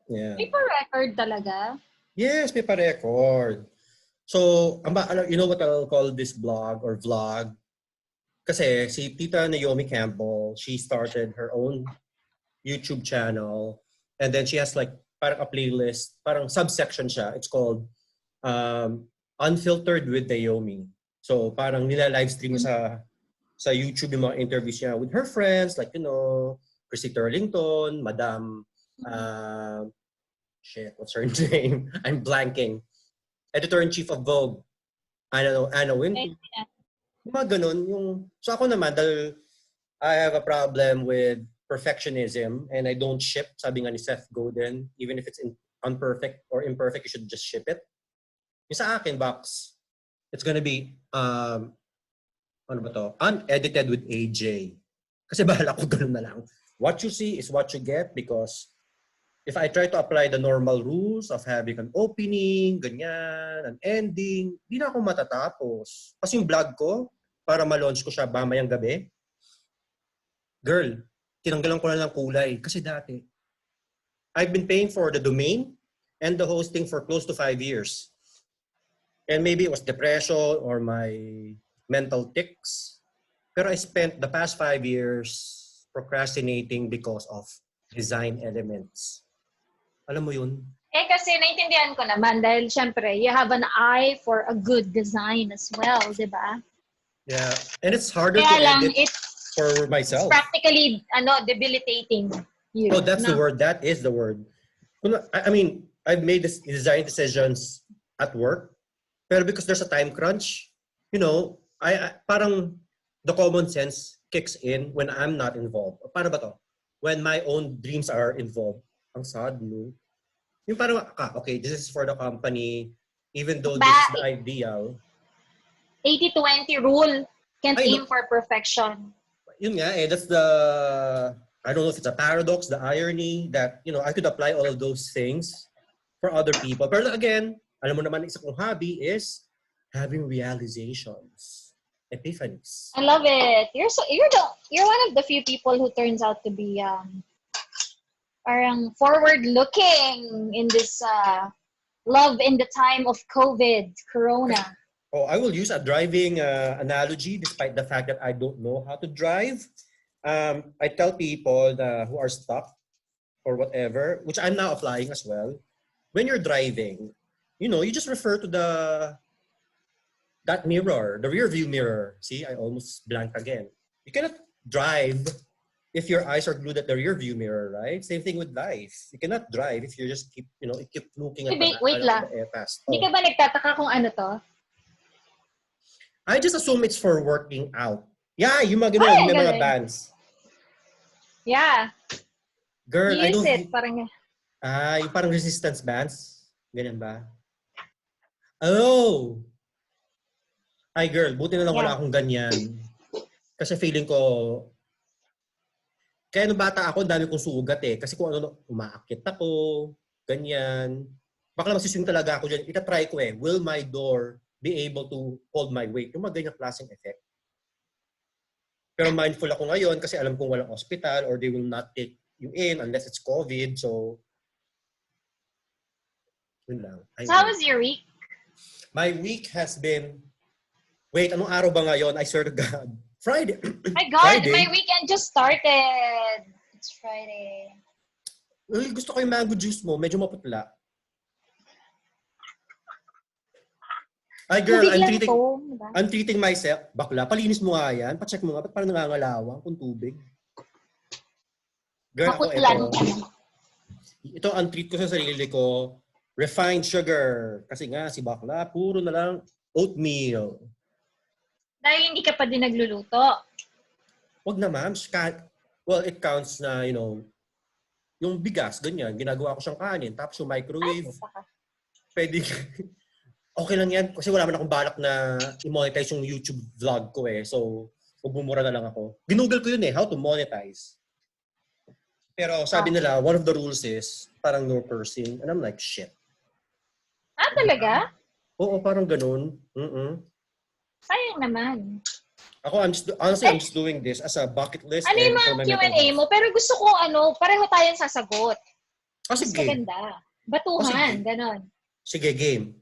Yeah. May pa-record talaga? Yes, may pa-record. So, you know what I'll call this blog or vlog? Kasi si Tita Naomi Campbell, she started her own YouTube channel. And then she has like parang a playlist, parang subsection siya. It's called Unfiltered with Naomi. So parang nila-livestream sa YouTube yung mga interviews niya with her friends, like, you know, Chrissy Turlington, Madam, what's her name? I'm blanking. Editor-in-Chief of Vogue, Anna Wintour. Mga ganun. So ako naman, dahil I have a problem with perfectionism and I don't ship, sabi nga ni Seth Godin, even if it's unperfect or imperfect, you should just ship it. Yung sa akin, box, it's gonna be, unedited with AJ. Kasi bahala ko ganun na lang. What you see is what you get, because if I try to apply the normal rules of having an opening, ganyan, an ending, di na ako matatapos. Kasi yung vlog ko, para ma-launch ko siya mamayang gabi, girl, tinanggalan ko na ng kulay. Kasi dati, I've been paying for the domain and the hosting for close to 5 years. And maybe it was depression or my mental tics. Pero I spent the past 5 years procrastinating because of design elements. Alam mo yun? Kasi naintindihan ko naman dahil syempre, you have an eye for a good design as well, di ba? Yeah. And it's harder Kaya to lang, edit for myself. It's practically debilitating you. Oh, that's the word. That is the word. I mean, I've made this design decisions at work, pero because there's a time crunch, you know, I parang the common sense kicks in when I'm not involved. Paano ba to? When my own dreams are involved. Ang sad, no? Yung parang, okay, this is for the company, even though this is the ideal. 80-20 rule. Can't aim for perfection. Yun nga that's the, I don't know if it's a paradox, the irony that, you know, I could apply all of those things for other people. Pero again, alam mo naman, isa kong hobby is having realizations, epiphanies. I love it. You're one of the few people who turns out to be parang forward-looking in this love in the time of COVID, Corona. Oh, I will use a driving analogy despite the fact that I don't know how to drive. I tell people who are stuck or whatever, which I'm now applying as well. When you're driving, you know, you just refer to that mirror, the rear view mirror. See, I almost blanked again. You cannot drive if your eyes are glued at the rear view mirror, right? Same thing with life. You cannot drive if you just keep looking at wait lang. the past. Hindi ka ba nagtataka kung ano to? I just assume it's for working out. Yeah, yung mga ganun, may mga bands. Yeah. Girl, I don't... Parang... yung parang resistance bands. Ganyan ba? Oh! Ay, girl, buti na lang wala akong ganyan. Kasi feeling ko... Kaya nung bata ako, dami kong sugat eh. Kasi kung ano, umaakit ako, ganyan. Baka lang masiswing talaga ako dyan. Itatry ko eh. Will my door be able to hold my weight? Yung mga ganyang klaseng effect. Pero mindful ako ngayon kasi alam kong walang hospital or they will not take you in unless it's COVID. So, yun lang. So how was your week? My week has been... Wait, anong araw ba ngayon? I swear to God. Friday. My God, Friday. my weekend just started. It's Friday. Uy, gusto ko yung mango juice mo. Medyo maputla. Ay, girl, I'm treating myself. Bakla, palinis mo nga yan. Pacheck mo nga. Ba't parang nangangalawang kung tubig? Girl, ako ito ang treat ko sa sarili ko. Refined sugar. Kasi nga, si bakla, puro na lang oatmeal. Dahil hindi ka pa din nagluluto. Wag na, ma'am. Well, it counts na, you know, yung bigas, ganyan. Ginagawa ko siyang kanin. Tapos yung microwave. Pwede. Okay lang yan. Kasi wala man akong balak na i-monetize yung YouTube vlog ko eh. So, bumura na lang ako. Ginoogle ko yun eh, how to monetize. Pero sabi nila, one of the rules is parang no cursing. And I'm like, shit. Ah, talaga? Oo, parang ganun. Sayang naman. Ako, I'm just doing this as a bucket list. Ano yung mga Q&A mo? Pero gusto ko pareho tayong sasagot. Oh, Mas sige. maganda. Oh, Batuhan, sige. ganon. Sige, game.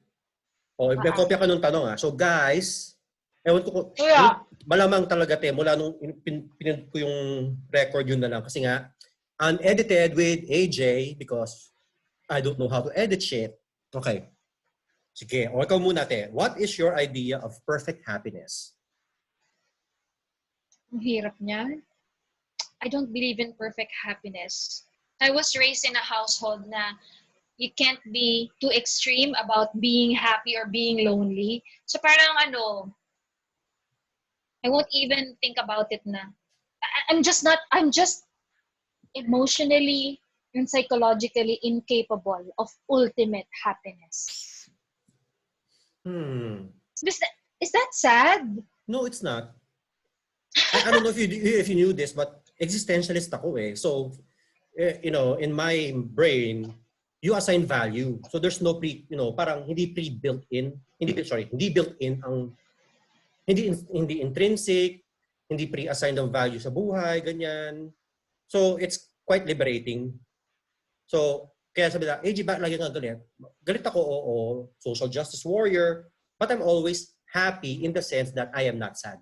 O, may kopya ka nung tanong So, guys, Yeah. malamang talaga mula nung pinag ko yung record yun na lang. Kasi nga, unedited with AJ because I don't know how to edit shit. Okay. Sige, o ikaw muna, What is your idea of perfect happiness? Ang hirap niyan. I don't believe in perfect happiness. I was raised in a household na you can't be too extreme about being happy or being lonely. So parang I won't even think about it na. I'm just emotionally and psychologically incapable of ultimate happiness. Is that sad? No, it's not. I don't know if you knew this, but existentialist ako eh. So, in my brain, you assign value. So there's no parang hindi pre-built in, hindi built in hindi intrinsic, hindi pre-assigned ang value sa buhay, ganyan. So it's quite liberating. So, kaya sabi na, AJ, bakit lagi nga galit? Galit ako, oo, social justice warrior, but I'm always happy in the sense that I am not sad.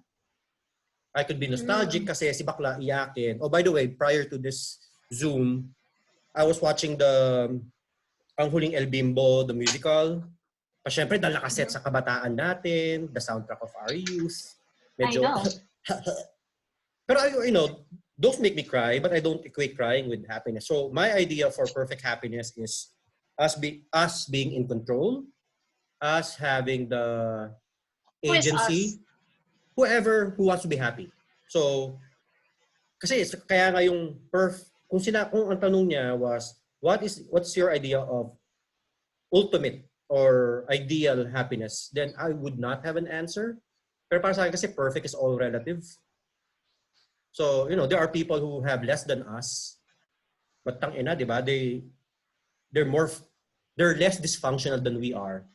I could be nostalgic kasi si bakla iyakin. Oh, by the way, prior to this Zoom, I was watching Ang Huling El Bimbo, the musical. Siyempre, dahil nakaset sa kabataan natin, the soundtrack of our youth. Medyo, I know. Pero, don't make me cry, but I don't equate crying with happiness. So, my idea for perfect happiness is us being in control, us having the agency, whoever who wants to be happy. So, kasi kaya nga yung kung ang tanong niya was, what's your idea of ultimate or ideal happiness, then I would not have an answer. Pero para sa akin kasi perfect is all relative. So, there are people who have less than us, but tangina, di ba? They're less dysfunctional than we are.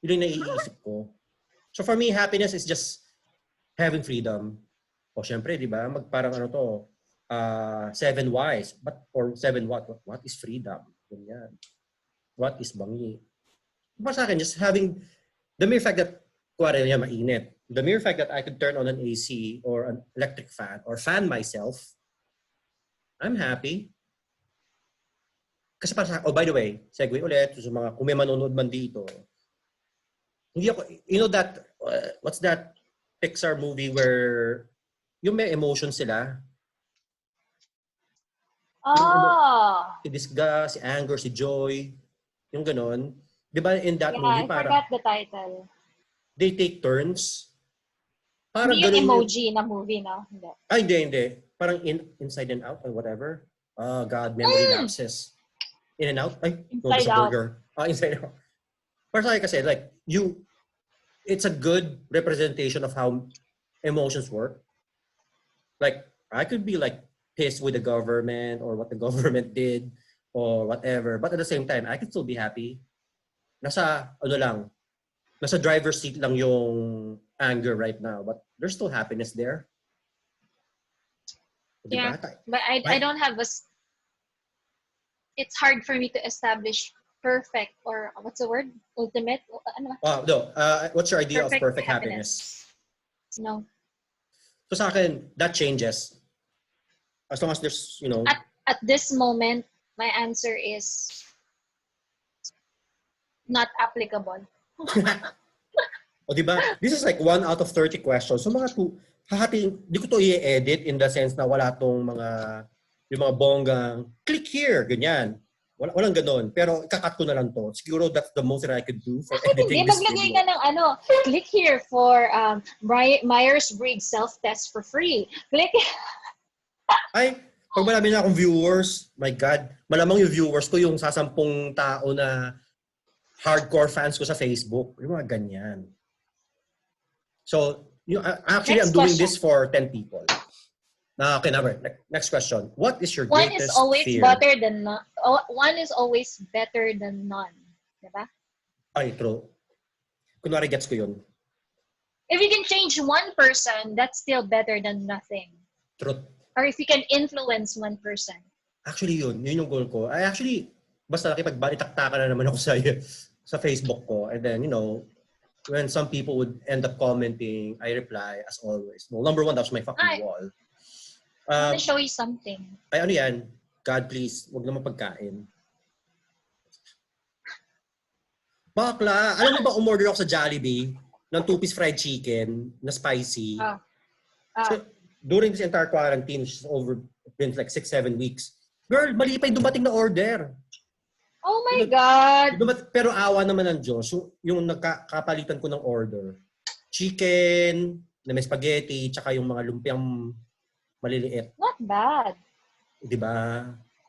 Yun yung naiisip ko. So for me, happiness is just having freedom. O syempre, di ba? Parang 7 whys. Or 7 what? What is freedom? Ganyan. What is bangi? Para sa akin, just having the mere fact that kuwari niya mainit. The mere fact that I could turn on an AC or an electric fan or fan myself, I'm happy. Kasi para sa, by the way, segue ulit sa mga kung may manonood man dito. Hindi ako, what's that Pixar movie where yung may emotion sila? Si disgust, si anger, si joy, yung ganon. Di ba in that movie, I forgot the title. They take turns. Parang hindi yung emoji na movie, no? Hindi. Hindi. Parang Inside and Out or whatever. Oh, God, memory lapses. In and Out? Inside Out. Burger. Inside Out. Para sa akin kasi, it's a good representation of how emotions work. Like, I could be pissed with the government or what the government did or whatever. But at the same time, I could still be happy. Nasa driver's seat lang yung anger right now, but there's still happiness there. Yeah, but I don't have it's hard for me to establish perfect or what's the word? Ultimate? No. What's your idea of perfect happiness? No. So sa akin, that changes. As long as there's, At this moment, my answer is not applicable. O diba? This is 1 out of 30 questions. So mga di ko to i-edit in the sense na wala tong yung mga bonggang, click here, ganyan. Walang ganon. Pero ikakat ko na lang to. Siguro that's the most that I could do for editing this video. Maglagay ka ng click here for Myers-Briggs self-test for free. Click. Ay, pag marami na akong viewers, my God, malamang yung viewers ko yung 10 tao na hardcore fans ko sa Facebook. Yung mga ganyan. So, actually, I'm doing this for 10 people. Okay, next question. What is your greatest fear? One is always better than none. Diba? Ay, true. Kunwari, gets ko yun. If you can change one person, that's still better than nothing. True. Or if you can influence one person. Actually, yun yung goal ko. I actually, basta nakipagbalitaktakan na naman ako sa Facebook ko. And then, when some people would end up commenting, I reply as always. No, number one, that's my fucking wall. I want to show you something. Ay, ano yan? God, please, huwag naman pagkain. Bakla, alam mo ba umorder ako sa Jollibee ng 2-piece fried chicken na spicy? So, during this entire quarantine, which is over, been like 6-7 weeks, girl, mali pa yung dumating na order. Oh my God! Pero awa naman ng Diyos, yung nagkakapalitan ko ng order, chicken, na may spaghetti, tsaka yung mga lumpiang maliliit. Not bad. Diba?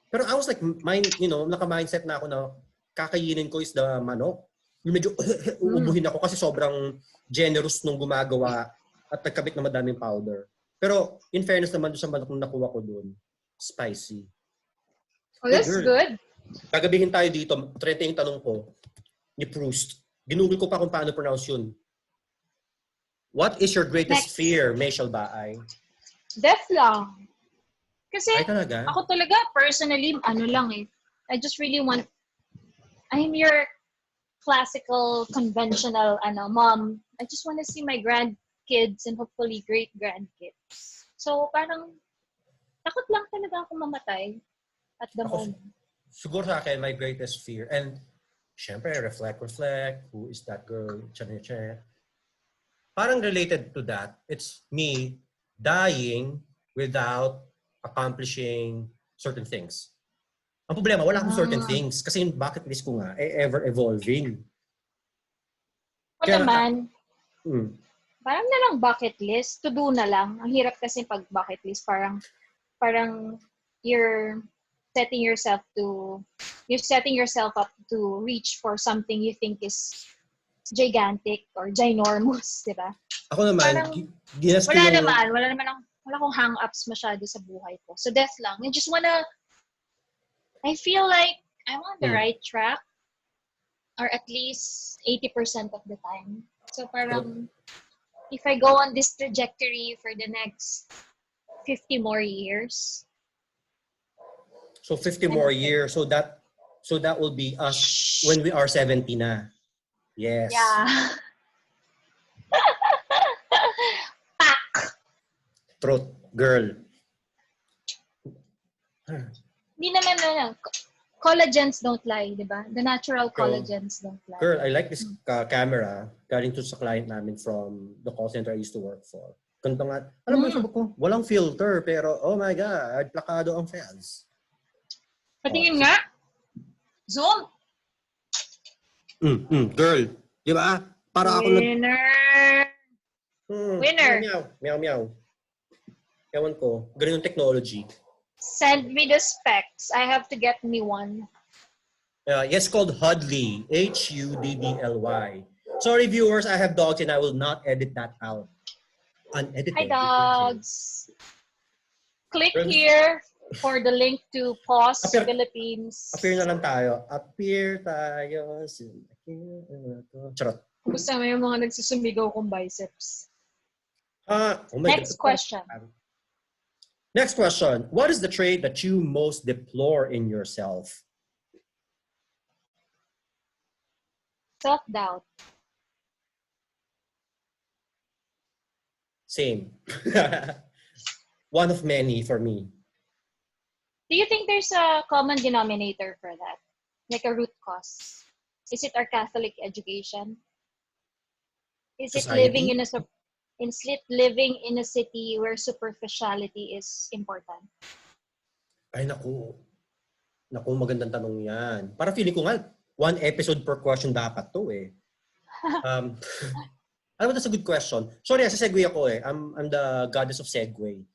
Pero I was like, naka-mindset na ako na kakainin ko is the manok. Yung medyo uubuhin ako kasi sobrang generous nung gumagawa at nagkabit na madaming powder. Pero in fairness naman doon sa manok na nakuha ko doon, spicy. Oh, that's good. Gagabihin tayo dito. 30 yung tanong ko ni Proust. Ginugol ko pa kung paano pronounce yun. What is your greatest fear, Maysh of Moonstar88? Death lang. Kasi talaga? Ako talaga, personally, I just really want, I'm your classical, conventional, mom. I just want to see my grandkids and hopefully great-grandkids. So, parang, takot lang talaga ako mamatay at the moment. Siguro sa akin, my greatest fear, and syempre, reflect, who is that girl, parang related to that, it's me dying without accomplishing certain things. Ang problema, wala akong certain things kasi yung bucket list ko nga ever-evolving. Naman, parang na lang bucket list, to do na lang. Ang hirap kasi pag bucket list, parang you're setting yourself up to reach for something you think is gigantic or ginormous, di ba? Ako naman, wala akong hang-ups masyado sa buhay ko. So death lang. I feel like I'm on the right track, or at least 80% of the time. So parang, if I go on this trajectory for the next 50 more years. So 50 more years. So that will be us when we are 70 na. Yes. Yeah. Pack. Truth, girl. Hindi naman collagens don't lie, di ba? The natural collagens don't lie. Girl, I like this camera galing to sa client namin from the call center I used to work for. Ganito nga, alam mo sabi ko, walang filter, pero oh my God, plakado ang fans. Patingin nga. Zoom. Girl, di ba? Para ako Winner. Meow, meow. Ewan ko, ganun yung technology. Send me the specs. I have to get me one. Yes, called Huddly. Huddly. Sorry, viewers, I have dogs and I will not edit that out. Unedited. Hi, dogs. Click here for the link to Pause Philippines. Appear na lang tayo. Charot. Gusto mo yung mga nagsusumigaw kong biceps. Next question. Next question. What is the trait that you most deplore in yourself? Self-doubt. Same. One of many for me. Do you think there's a common denominator for that? Like a root cause? Is it our Catholic education? Is it living in a city where superficiality is important? Ay, naku. Naku, magandang tanong yan. Para feeling ko nga, 1 episode per question dapat to eh. Alam mo, that's a good question. Sorry, sa segue ako eh. I'm the goddess of segue.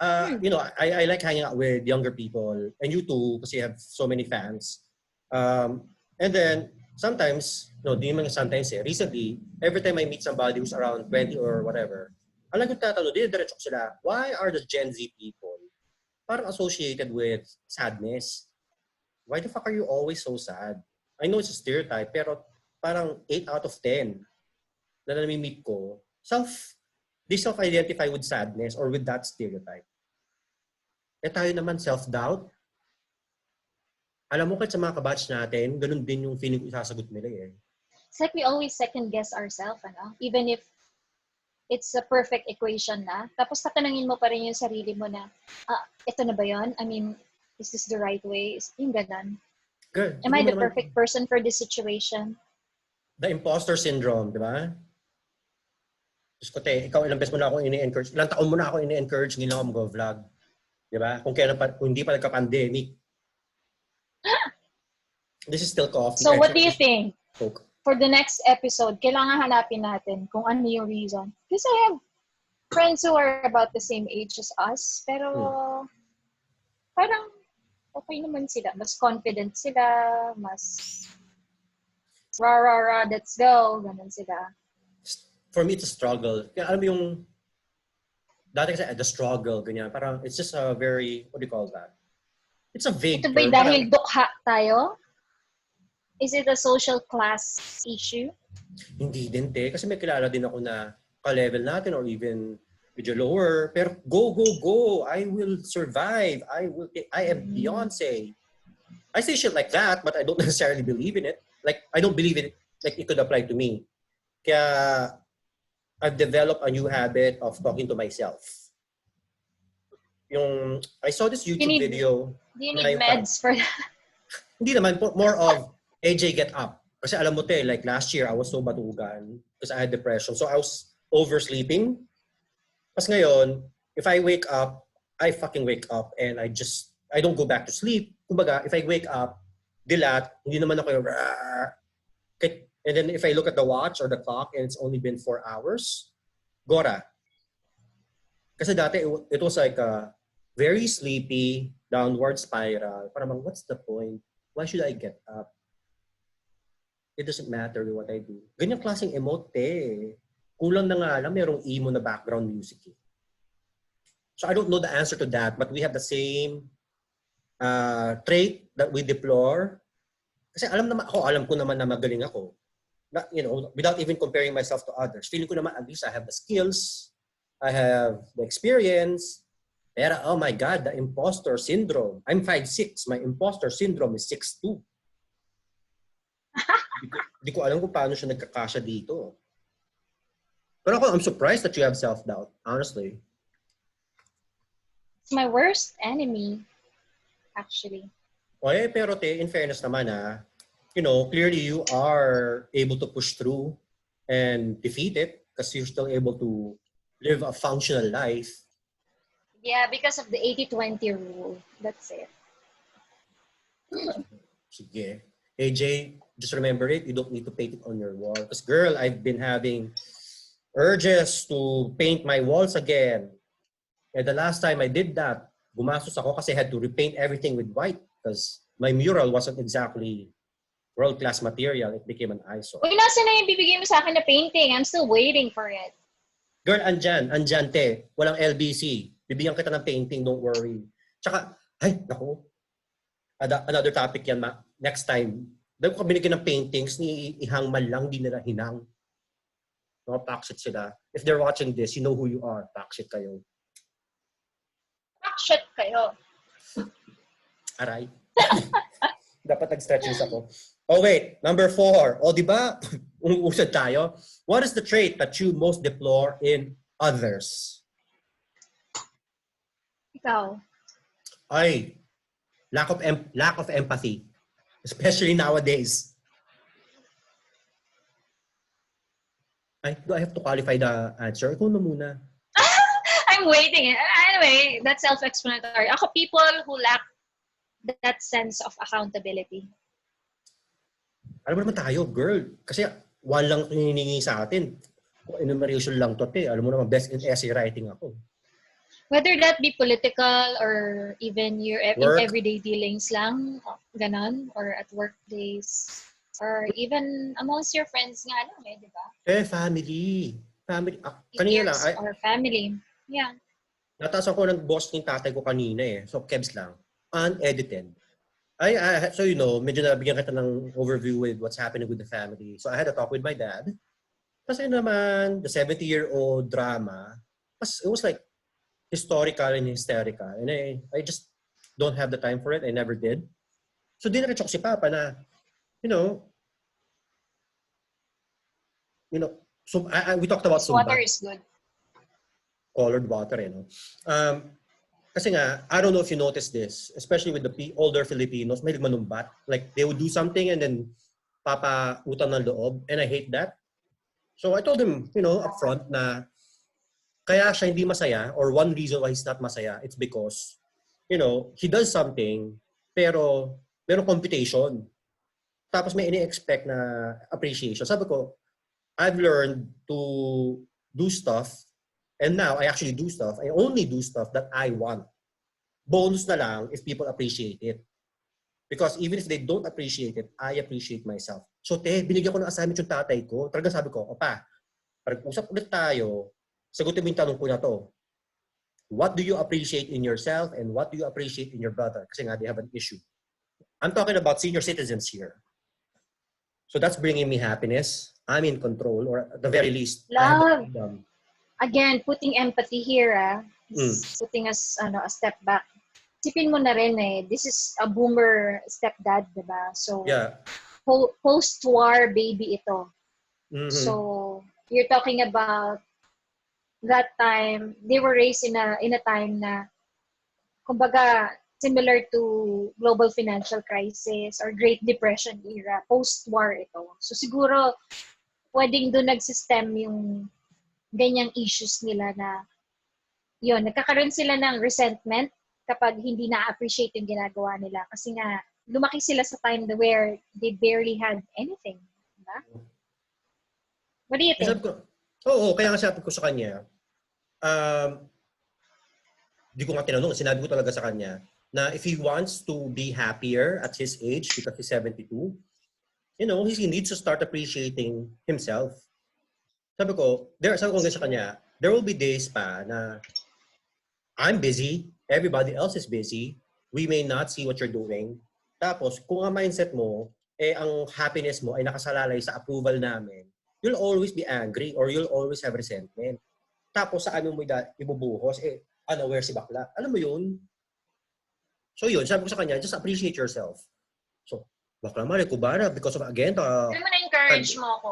I like hanging out with younger people. And you too, kasi you have so many fans. And then, sometimes, recently, every time I meet somebody who's around 20 or whatever, alam ko tatanong, diretso ko sila, why are the Gen Z people parang associated with sadness? Why the fuck are you always so sad? I know it's a stereotype, pero parang 8 out of 10 na nami-meet ko, they self-identify with sadness or with that stereotype. Eh tayo naman, self-doubt. Alam mo, kahit sa mga kabatch natin, ganun din yung feeling ko isasagot nila eh. It's like we always second guess ourselves, ano? Even if it's a perfect equation na. Tapos tatanungin mo pa rin yung sarili mo na, ito na ba yun? I mean, is this the right way? Yung ganun. Girl, Am I tignan mo the naman, perfect person for this situation? the imposter syndrome, di ba? Diyos ko, te, ikaw ilang beses mo na ako ini-encourage. Ilang taon mo na ako ini-encourage, ngayon lang ako mag-vlog. Di ba? Kung hindi pa nagka-pandemic. This is still coffee. So what do you think? Coke. For the next episode, kailangan hanapin natin kung ano yung reason. Kasi I have friends who are about the same age as us, pero parang okay naman sila. Mas confident sila, mas rah, let's go, ganun sila. For me, it's a struggle. Kaya alam mo yung, dati kasi the struggle, ganyan. Parang, it's just a very, what do you call that? It's a vague Ito ba'y term. dahil dukha tayo? Is it a social class issue? Hindi din, te. Kasi may kilala din ako na ka-level natin or even medyo lower. Pero go. I will survive. I am Beyonce. I say shit like that, but I don't necessarily believe in it. Like, I don't believe in it. Like, it could apply to me. Kaya, I've developed a new habit of talking to myself. I saw this YouTube video. Do you need meds for that? Hindi naman, more of AJ get up. Kasi alam mo te, like last year, I was so batugan because I had depression. So I was oversleeping. Pas ngayon, if I wake up, I fucking wake up and I don't go back to sleep. Kumbaga, if I wake up, dilat, hindi naman ako yung and then if I look at the watch or the clock and it's only been 4 hours, gora. Kasi dati, it was like a very sleepy, downward spiral. Parang, what's the point? Why should I get up? It doesn't matter what I do. Ganyang klaseng emote eh. Kulang na nga lang, merong emo na background music eh. So I don't know the answer to that, but we have the same trait that we deplore. Kasi alam ko naman na magaling ako. Without even comparing myself to others. Feeling ko naman, at least I have the skills, I have the experience. Pero, oh my God, the imposter syndrome. I'm 5'6". My imposter syndrome is 6'2". Hindi ko alam kung paano siya nagkakasya dito. Pero I'm surprised that you have self-doubt, honestly. It's my worst enemy, actually. Okay, pero in fairness naman clearly you are able to push through and defeat it because you're still able to live a functional life. Yeah, because of the 80-20 rule. That's it. Sige. AJ, just remember it. You don't need to paint it on your wall. Because girl, I've been having urges to paint my walls again. And the last time I did that, gumastos ako kasi I had to repaint everything with white because my mural wasn't exactly world-class material. It became an eyesore. Uy, nasa na yung bibigay mo sa akin na painting? I'm still waiting for it. Girl, andyan te. Walang LBC. Bibigyan kita ng painting, don't worry. Tsaka, naku. Another topic yan, next time. Dahil ko binigyan ng paintings, ni ihangman lang, di nila hinang. No, pakshit sila. If they're watching this, you know who you are. Pakshit kayo. Pakshit kayo. Aray. Dapat nag-stretchings ako. Oh wait, number 4. O di ba? Umuusad tayo. What is the trait that you most deplore in others? Ikaw. Ay, lack of empathy, especially nowadays. Do I have to qualify the answer? Ikaw na muna. I'm waiting. Anyway, that's self-explanatory. Ako, people who lack that sense of accountability. Alam mo naman tayo, girl. Kasi walang hinihingi sa atin. Enumeration lang to, te. Alam mo naman, best in essay writing ako. Whether that be political or even your in Work. everyday dealings lang, ganon, or at workplace, or even amongst your friends nga lang di ba? Family. Kanina lang. Or family. Yeah. Nataas ako ng boss ng tatay ko kanina eh. So, kebs lang. Unedited. So medyo nabigyan kita ng overview with what's happening with the family. So I had a talk with my dad. Kasi naman, the 70-year-old drama, it was like historical and hysterical. And I just don't have the time for it. I never did. So diniretso ko si Papa na, you know, so we talked about This water Zumba. is good. Colored water, no? Kasi nga, I don't know if you noticed this, especially with the older Filipinos, may manumbat. Like, they would do something and then papa-utang ng loob. And I hate that. So I told him, upfront na kaya siya hindi masaya or one reason why he's not masaya, it's because, he does something pero merong computation. Tapos may ini-expect na appreciation. Sabi ko, I've learned to do stuff and now I actually do stuff. I only do stuff that I want. Bonus na lang if people appreciate it. Because even if they don't appreciate it, I appreciate myself. So, binigyan ko ng assignment yung tatay ko. Talagang sabi ko, Opa, pag-usap ulit tayo, sagutin mo yung tanong ko na to. What do you appreciate in yourself and what do you appreciate in your brother? Kasi nga, they have an issue. I'm talking about senior citizens here. So that's bringing me happiness. I'm in control, or at the very least, I have the freedom. Again, putting empathy here, putting us a step back. Sipin mo na rin this is a boomer stepdad, diba? So, yeah. Post-war baby ito. Mm-hmm. So, you're talking about that time, they were raised in a time na, kumbaga, similar to global financial crisis or Great Depression era, post-war ito. So, siguro, pwedeng doon nagsistem yung ganyang issues nila na, yun, nagkakaroon sila ng resentment kapag hindi na-appreciate yung ginagawa nila. Kasi nga, lumaki sila sa time where they barely had anything. Diba? What do you think? Kaya nga sabi ko sa kanya, di ko nga tinanong, sinabi ko talaga sa kanya, na if he wants to be happier at his age, because he's 72, he needs to start appreciating himself. Sabi ko sa kanya, there will be days pa na I'm busy, everybody else is busy, we may not see what you're doing. Tapos, kung ang mindset mo, ang happiness mo ay nakasalalay sa approval namin, you'll always be angry or you'll always have resentment. Tapos, sa amin mo ibubuhos, unaware si bakla. Alam mo yun? So yun, sabi ko sa kanya, just appreciate yourself. So, bakla mali, kubara, because of, again, alam mo na-encourage mo ako.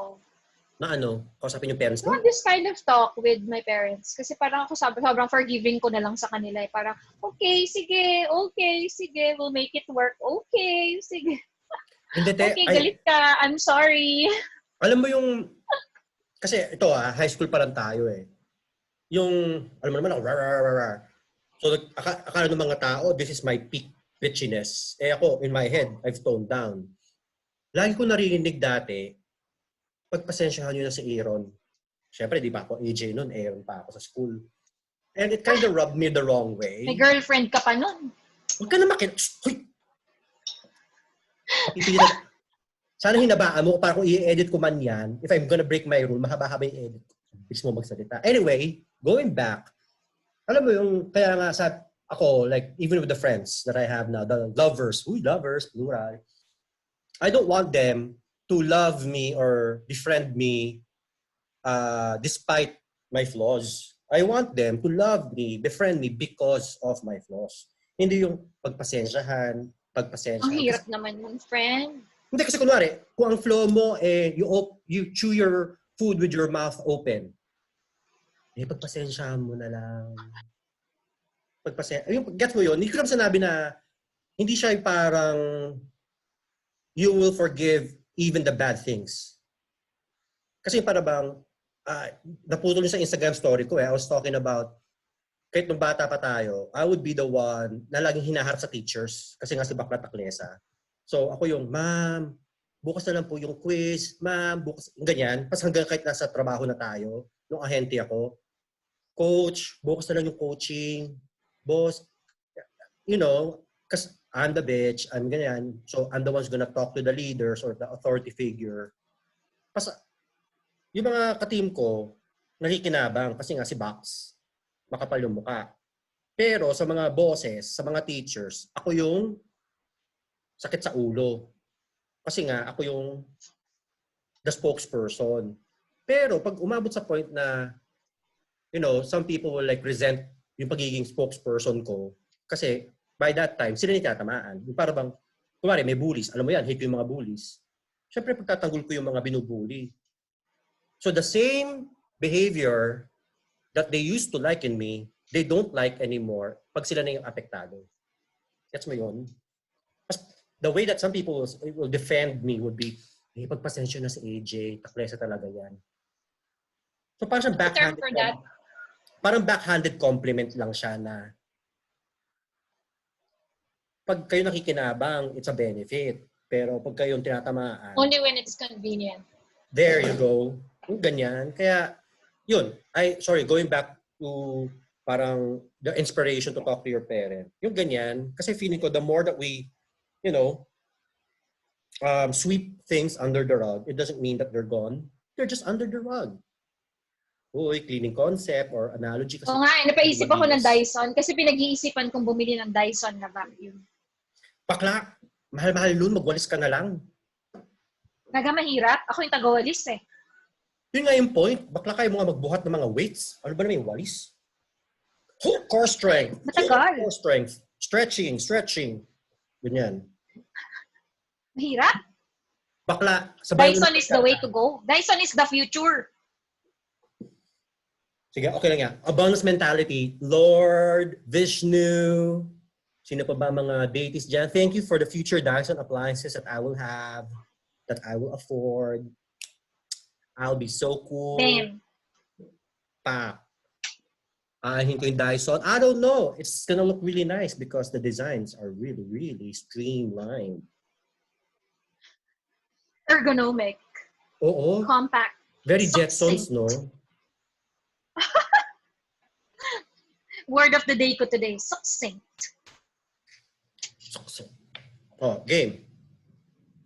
Na kausapin yung parents mo? I want this kind of talk with my parents. Kasi parang ako sobrang forgiving ko na lang sa kanila. Parang, okay, sige, we'll make it work. Okay, sige. Hindi, okay, galit ka, I'm sorry. Alam mo yung, kasi ito high school pa lang tayo Yung, alam mo naman ako, So, akala ng mga tao, this is my peak bitchiness. Ako, in my head, I've toned down. Lagi ko narinig dati, pagpasensyahan nyo na si Aaron. Siyempre, di ba ako AJ noon, Aaron pa ako sa school. And it kind of rubbed me the wrong way. May girlfriend ka pa noon. Huwag ka na Hoy! Sana hinabaan mo para kung i-edit ko man yan, if I'm gonna break my rule, mahaba-haba yung edit. Bilis mo magsalita. Anyway, going back, alam mo yung, kaya nga ako, like, even with the friends that I have now, the lovers, plural, I don't want them to love me or befriend me despite my flaws. I want them to love me, befriend me because of my flaws. Hindi yung pagpasensyahan. Ang hirap naman yung friend. Hindi kasi kunwari, kung ang flaw mo, you chew your food with your mouth open. Pagpasensyahan mo na lang. Gets mo yun? Hindi ko naman sinabi na hindi siya yung parang you will forgive even the bad things. Kasi para bang, naputol sa Instagram story ko I was talking about, kahit nung bata pa tayo, I would be the one na laging hinaharap sa teachers kasi nga si bakla taklesa. So ako yung, ma'am, bukas na lang po yung quiz, ma'am, bukas, ganyan. Pas hanggang kahit nasa trabaho na tayo, nung ahente ako, coach, bukas na lang yung coaching, boss, kasi I'm the bitch, I'm ganyan. So I'm the one's gonna talk to the leaders or the authority figure. Pas, yung mga ka-team ko, nakikinabang kasi nga si Box, makapal yung mukha. Pero sa mga bosses, sa mga teachers, ako yung sakit sa ulo. Kasi nga, ako yung the spokesperson. Pero pag umabot sa point na, some people will like resent yung pagiging spokesperson ko kasi by that time, sila yung tatamaan. Para bang, kunwari may bullies, alam mo yan, hate ko yung mga bullies. Siyempre, pagtatanggol ko yung mga binubully. So the same behavior that they used to like in me, they don't like anymore pag sila na yung apektado. Gets mo yun? The way that some people will defend me would be, pagpasensya na si AJ, taklesa talaga yan. So parang backhanded compliment lang siya na pag kayo nakikinabang, it's a benefit. Pero pag kayong tinatamaan, only when it's convenient. There you go. Yung ganyan. Kaya, yun. Going back to parang the inspiration to talk to your parent. Yung ganyan. Kasi feeling ko, the more that we, sweep things under the rug, it doesn't mean that they're gone. They're just under the rug. Uy, cleaning concept or analogy. Kasi napaisip ako ng Dyson kasi pinag-iisipan kong bumili ng Dyson na vacuum. Bakla, mahal-mahal nun, magwalis ka na lang. Mahirap. Ako yung taga-walis eh. Yun nga yung point. Bakla kayo mga magbuhat ng mga weights. Ano ba naman yung walis? Core strength. Matagal. Core strength. Stretching. Ganyan. Mahirap. Bakla. Dyson is the way to go. Dyson is the future. Sige, okay lang yan. Abundance mentality. Lord, Vishnu. Sino pa ba mga deities dyan? Thank you for the future Dyson appliances that I will have, that I will afford. I'll be so cool. Damn. Ahin ko yung Dyson. I don't know. It's gonna look really nice because the designs are really, really streamlined. Ergonomic. Oo. Compact. Very Jetsons, no? Word of the day ko today, succinct. Oh, game.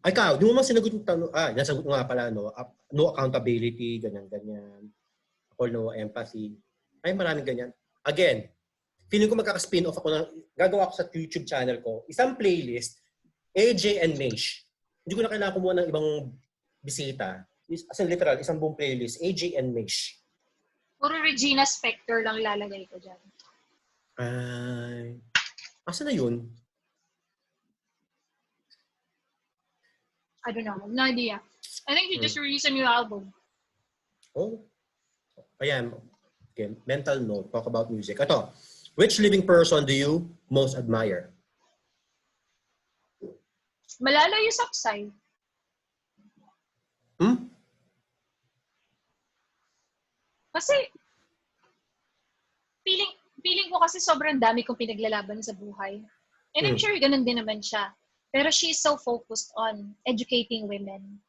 Ay, ikaw, di mo man sinagot yung tanong. Nasagot mo nga pala, no? No accountability, ganyan-ganyan. Or no empathy. Ay, maraming ganyan. Again, feeling ko magkaka-spin off ako gagawa ko sa YouTube channel ko. Isang playlist, AJ and Maysh. Hindi ko na kailangan kumuha ng ibang bisita. As in literal, isang buong playlist, AJ and Maysh. Puro Regina Spector lang lalagay ko dyan. Ay, asa na yun? I don't know. No idea. I think he just released a new album. Oh. Ayan. Okay. Mental note. Talk about music. Ito. Which living person do you most admire? Malala Yousafzai. Kasi, feeling ko kasi sobrang dami kong pinaglalaban sa buhay. And I'm sure ganun din naman siya. Pero she's so focused on educating women.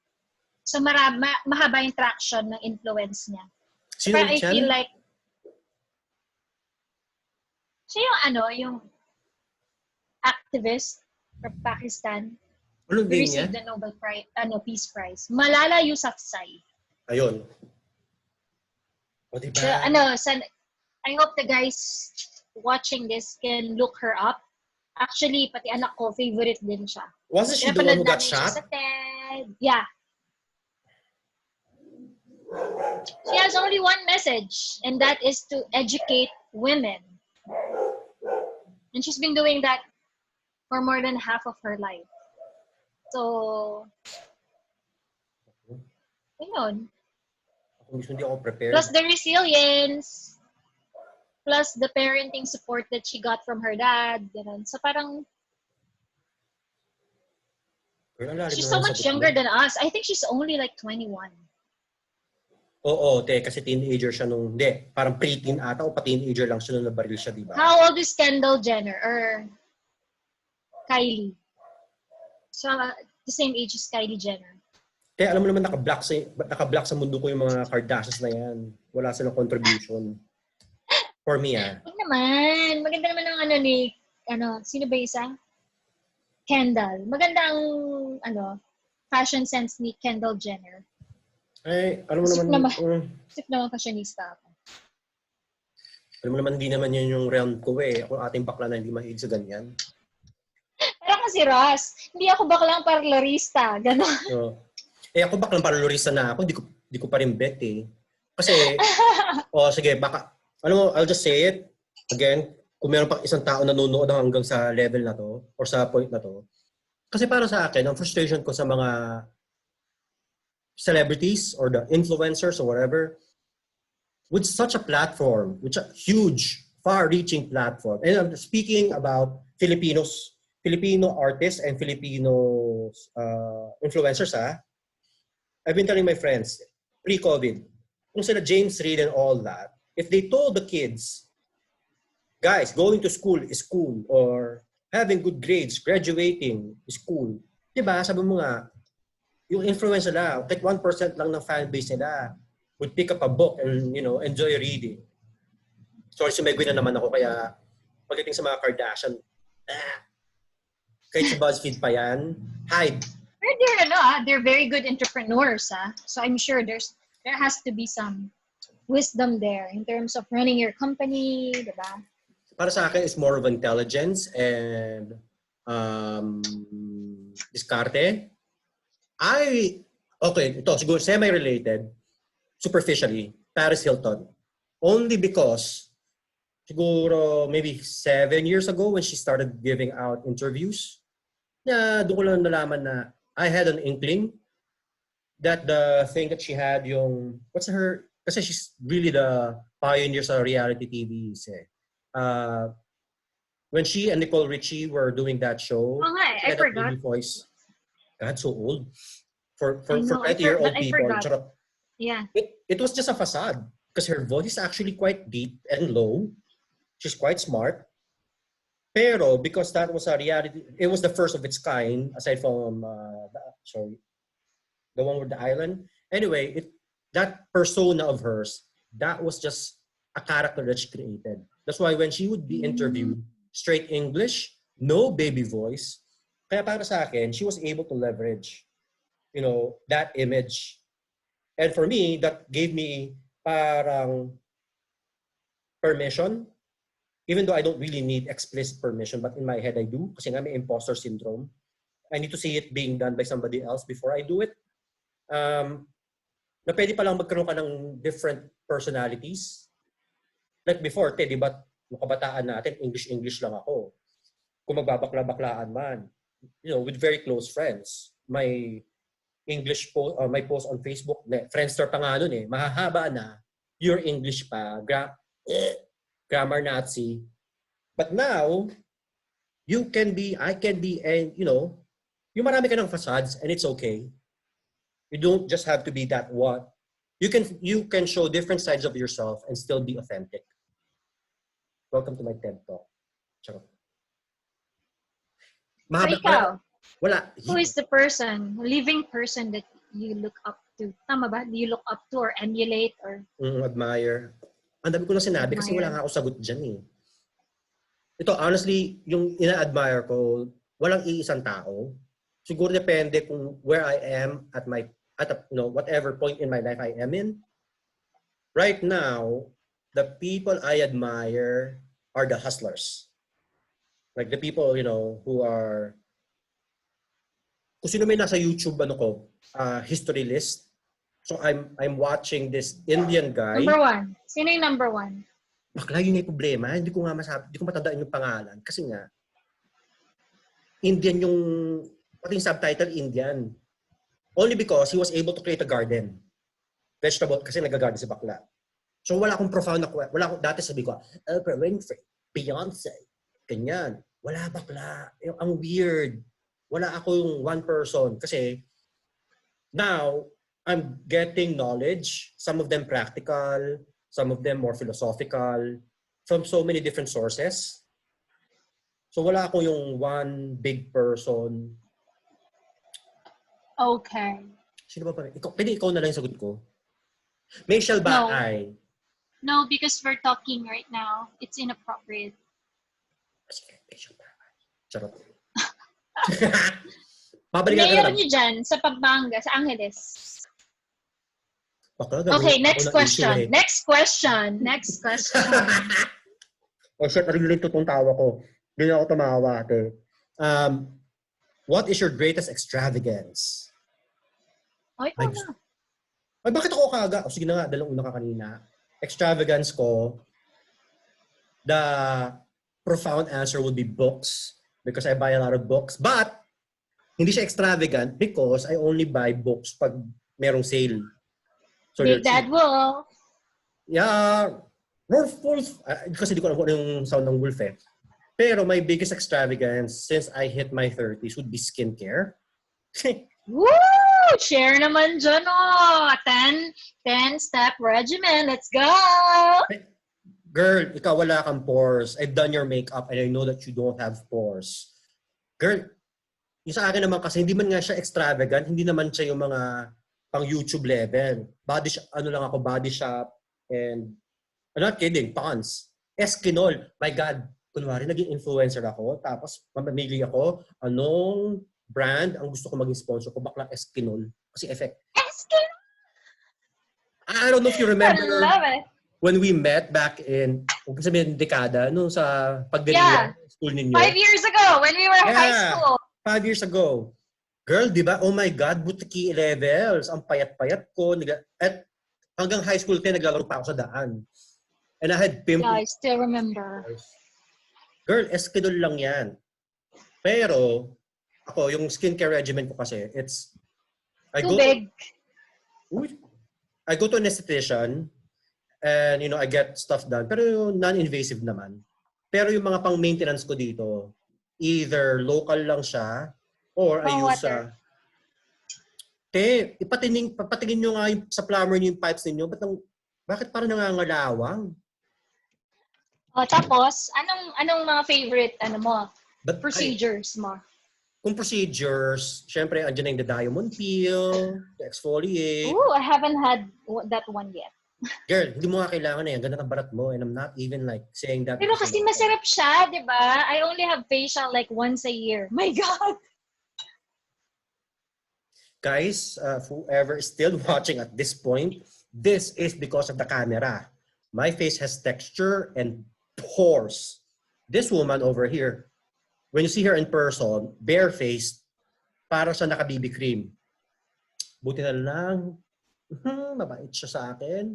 So mahaba yung traction ng influence niya. Sino I feel like siya yung activist from Pakistan. Ano din niya? Received the Nobel Prize, Peace Prize. Malala Yousafzai. Ayun. O diba? So, I hope the guys watching this can look her up. Actually, pati anak ko, favorite din siya. Wasn't she the one who got shot? Sa TED. Yeah. She has only one message, and that is to educate women. And she's been doing that for more than half of her life. So, ayun. Hindi ako prepared. Plus the resilience, plus the parenting support that she got from her dad. Ganun. So parang, she's so much younger than us. I think she's only like 21. Oo, kasi teenager siya nung, parang pre-teen ata o pa-teenager lang siya nung nabaril siya, di ba? How old is Kendall Jenner or Kylie? So, the same age as Kylie Jenner. Kaya alam mo naman, naka-block sa mundo ko yung mga Kardashians na yan. Wala silang contribution. For me, Huwag naman. Maganda naman ang sino ba isa? Kendall. Maganda ang, fashion sense ni Kendall Jenner. Ay, alam mo naman. Sip naman fashionista ako. Alam mo naman, hindi naman yan yung realm ko eh. Ako ating bakla na hindi mahilig sa ganyan. Pero kasi Ross, hindi ako baklang parlorista. Ganon. So, ako baklang parlorista na ako. Hindi ko pa rin bet eh. Kasi, sige, baka, I'll just say it. Again, kung meron pa isang tao nanonood hanggang sa level na to, or sa point na to, Kasi para sa akin, ang frustration ko sa mga celebrities or the influencers or whatever, with such a platform, which a huge, far-reaching platform. And I'm speaking about Filipinos, Filipino artists and Filipino influencers, I've been telling my friends, pre-COVID, kung sila James Reid and all that, if they told the kids, guys, going to school is cool, or having good grades, graduating is cool. Diba? Sabi mo nga, yung influence nila, like 1% lang ng fan base nila would pick up a book and, enjoy reading. Sorry, sumegway na naman ako, kaya pagdating sa mga Kardashian, kahit sa BuzzFeed pa yan, hide. They're very good entrepreneurs, So I'm sure there has to be some wisdom there in terms of running your company, diba? Para sa akin, it's more of intelligence and diskarte. Ito, siguro semi-related, superficially, Paris Hilton. Only because, siguro maybe 7 years ago when she started giving out interviews, doon ko lang nalaman na I had an inkling that the thing that she had kasi she's really the pioneer sa reality TVs when she and Nicole Richie were doing that show, I forgot. Voice. God, so old. For 20-year-old people. Yeah. It was just a facade because her voice is actually quite deep and low. She's quite smart. Pero because that was a reality, it was the first of its kind, aside from, the one with the island. Anyway, that persona of hers, that was just a character that she created. That's why when she would be interviewed, straight English, no baby voice, kaya para sa akin, she was able to leverage, that image. And for me, that gave me parang permission, even though I don't really need explicit permission, but in my head I do, kasi nga may imposter syndrome. I need to see it being done by somebody else before I do it. Na pwede palang magkaroon ka ng different personalities. Like before, di ba, nung kabataan natin, English lang ako. Kung magbabakla-baklaan man, with very close friends. My English post, my post on Facebook, Friendster pa nga nun mahahaba na, your English pa, grammar Nazi. But now, I can be, and yung marami ka ng facades, and it's okay. You don't just have to be that one. You can show different sides of yourself and still be authentic. Welcome to my TED Talk. Charot. So ikaw, wala. Who is the living person that you look up to? Tama ba? Do you look up to or emulate or? Admire. Ang dami ko lang sinabi kasi wala nga ako sagot dyan Ito, honestly, yung ina-admire ko, walang iisang tao. Siguro depende kung where I am at whatever point in my life I am in. Right now, the people I admire are the hustlers. Like the people, who are, kung sino may nasa YouTube, history list. So I'm watching this Indian guy. Number one. Sino yung number one? Bakla, yun yung problema. Hindi ko matandaan yung pangalan. Kasi nga, Indian pati yung subtitle Indian. Only because he was able to create a garden. Vegetable, kasi nag-garden si bakla. So wala akong profound na, dati sabi ko, Oprah Winfrey, Beyonce, ganyan. Wala bakla. Ang weird. Wala ako yung one person. Kasi, now, I'm getting knowledge, some of them practical, some of them more philosophical, from so many different sources. So wala ako yung one big person. Okay. Sino ba pa? Pwede ikaw na lang yung sagot ko. Mayshel ba ay? No, because we're talking right now. It's inappropriate. Sige, Mayshel ba ay? Charot. Pabalikan Mayor niyo dyan sa Pampanga, sa Angeles. Okay, next question. Next question. Oh shit, narinig ito itong tawa ko. Hindi ako tumawa. What is your greatest extravagance? Ay, na. Ay, bakit ako kaga? Sige na nga, dalawang una ka kanina. Extravagance ko, the profound answer would be books because I buy a lot of books. But, Hindi siya extravagant because I only buy books pag merong sale. So they're Big Bad cheap. Wolf. Yeah. Wolf. Kasi di ko alam kung ano yung sound ng wolf eh. Pero my biggest extravagance since I hit my 30s would be skincare. Woo! Share naman dyan, 10-step regimen. Let's go! Girl, ikaw wala kang pores. I've done your makeup and I know that you don't have pores. Girl, yung sa akin naman kasi, hindi man nga siya extravagant, hindi naman siya yung mga pang YouTube level. Body shop, ano lang ako, body shop, and, I'm not kidding, pawns. Eskinol, my God, kunwari, naging influencer ako, tapos mamamili ako, anong brand ang gusto ko maging sponsor ko, bakla Eskinol. Kasi effect. Eskin! I don't know if you I remember love it. when we met back in, huwag sabihin, dekada, no, sa pagdiriwang school ninyo. 5 years ago, when we were in high school. 5 years ago. Girl, di ba? Oh my God, butiki levels. Ang payat-payat ko. At hanggang high school 10, naglalaro pa ako sa daan. And I had pimples. Yeah, I still remember. Girl, Esquidol lang yan. Pero, ako, yung skincare regimen ko kasi, Too big. I go to an esthetician and, I get stuff done. Pero non-invasive naman. Pero yung mga pang-maintenance ko dito, either local lang siya or I use papatingin nyo nga yung, sa plumber nyo yung pipes ninyo. Bakit parang nangangalawang? Tapos, anong mga favorite procedures mo? Kung procedures, syempre andyan na yung the diamond peel, the exfoliate. Ooh, I haven't had that one yet. Girl, hindi mo nga kailangan na yan. Ganda ng barat mo and I'm not even saying that. Pero kasi masarap siya, di ba? I only have facial like once a year. My God! Guys, whoever is still watching at this point, this is because of the camera. My face has texture and pores. This woman over here, when you see her in person, bare-faced, para siya naka-BB cream. Buti na lang, mabait siya sa akin.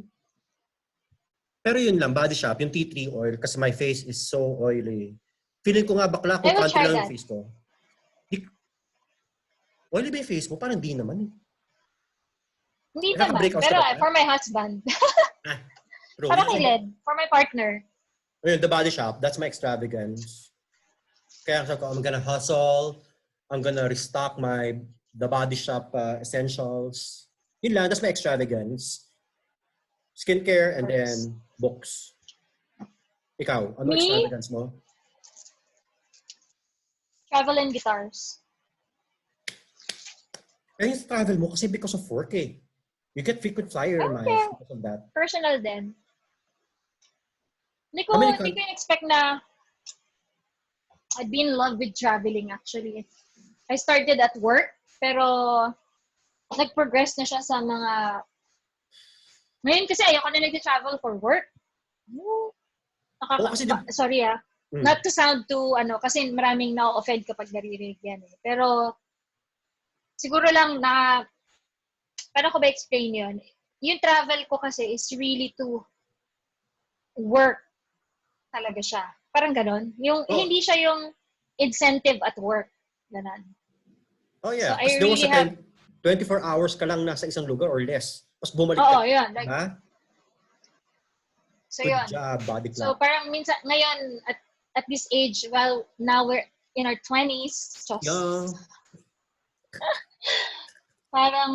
Pero yun lang, body shop, yung tea tree oil, kasi my face is so oily. Feeling ko nga bakla kung kanto lang yung face ko. Oily ba yung face mo? Parang di naman. Hindi naman, pero for my husband. Parang kilid, for my partner. The Body Shop, that's my extravagance. Kaya sabi ko, I'm gonna hustle, I'm gonna restock the Body Shop essentials. Yun lang, that's my extravagance. Skincare and then books. Ikaw, ano extravagance mo? Travel and guitars. Yung travel mo kasi because of work eh. You get frequent flyer miles because of that. Personal din. Hindi ko expect na I'd be in love with traveling actually. I started at work, pero nag-progress na siya sa mga... Ngayon kasi ayoko na nag-travel for work. Sorry not to sound too, kasi maraming na-offend kapag naririnig yan eh. Pero siguro lang na, paano ko ba explain yun? Yung travel ko kasi is really to work talaga siya. Parang ganon. Hindi siya yung incentive at work. Ganon. Oh yeah. So, there was a time, 24 hours ka lang nasa isang lugar or less. Tapos bumalik ka. Oo, yun. So, good yun. job, body clock. So, parang minsan, ngayon, at this age, well, now we're in our 20s. Young. Parang,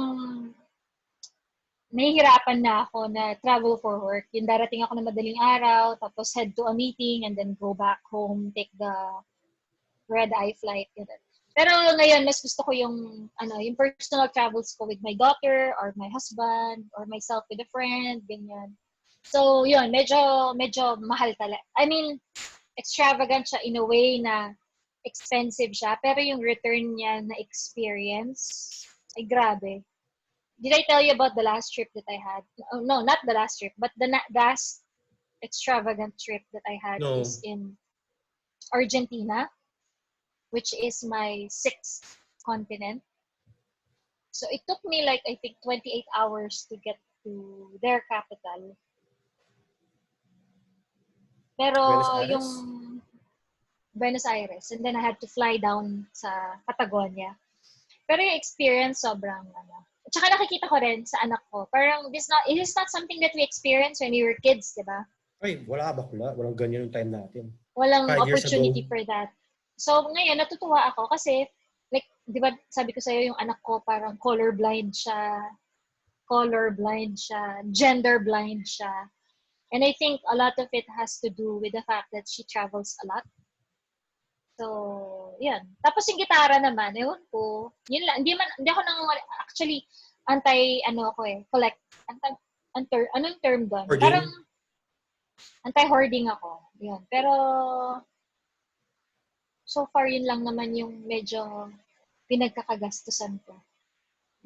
nahihirapan na ako na travel for work. Yung darating ako na madaling araw, tapos head to a meeting, and then go back home, take the red-eye flight. Ganun. Pero ngayon, mas gusto ko yung personal travels ko with my daughter, or my husband, or myself with a friend, ganyan. So, yun, medyo mahal talaga. I mean, extravagant siya in a way na expensive siya, pero yung return niya na experience, ay grabe. Did I tell you about the last trip that I had? No, not the last trip, but the last extravagant trip that I had is in Argentina, which is my 6th continent. So it took me I think 28 hours to get to their capital. Pero yung Buenos Aires, and then I had to fly down sa Patagonia. Pero yung experience, sobrang, At saka nakikita ko rin sa anak ko, parang it is not something that we experience when we were kids, di ba? Ay, wala bakla. Walang ganyan yung time natin. Walang 5 years ago. opportunity for that. So, ngayon, natutuwa ako kasi, like, di ba, sabi ko sa'yo, yung anak ko parang colorblind siya, gender blind siya. And I think a lot of it has to do with the fact that she travels a lot. So, yan. Tapos yung gitara naman, ewan ko, yun lang. Hindi ako actually, collect, anong term doon? Hoarding? Parang, anti-hoarding ako. Yan. Pero, so far, yun lang naman yung medyo pinagkakagastusan ko.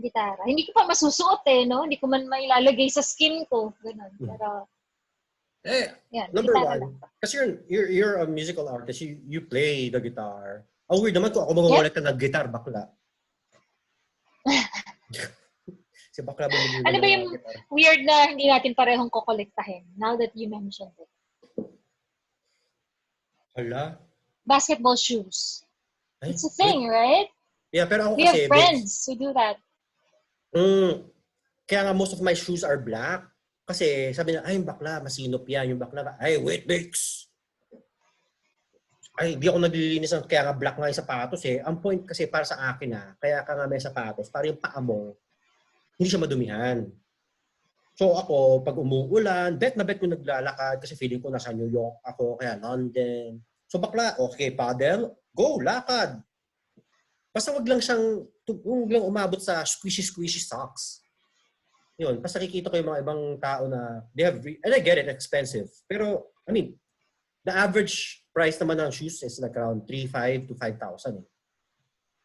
Gitara. Hindi ko pa masusuot no? Hindi ko man mailalagay sa skin ko. Ganun. Pero, yan, number gitara one, lang. kasi you're a musical artist, you play the guitar. Ang weird naman kung ako mangungulit ka ng guitar, bakla. Si bakla bumili Ano ba yung weird na hindi natin parehong kukolektahin now that you mentioned it? Hala? Basketball shoes. Ay, It's a thing, right? Yeah, pero ako We kasi... have friends who do that. Kaya nga most of my shoes are black. Kasi sabi na, ay, yung bakla, masinop yan. Yung bakla, ay, wait, mix. Ay, di ako naglilinis ng kaya nga black nga yung sapatos eh. Ang point kasi para sa akin kaya ka nga may sapatos, para yung paa mo, hindi siya madumihan. So ako, pag umuulan, bet na bet ko naglalakad kasi feeling ko nasa New York ako, kaya London. So bakla, okay, paddle, go, lakad. Basta wag lang umabot sa squishy socks. Yun, basta nakikita ko yung mga ibang tao na they have, and I get it, expensive. Pero, I mean, the average price naman ng shoes is like around 3,500 to 5,000.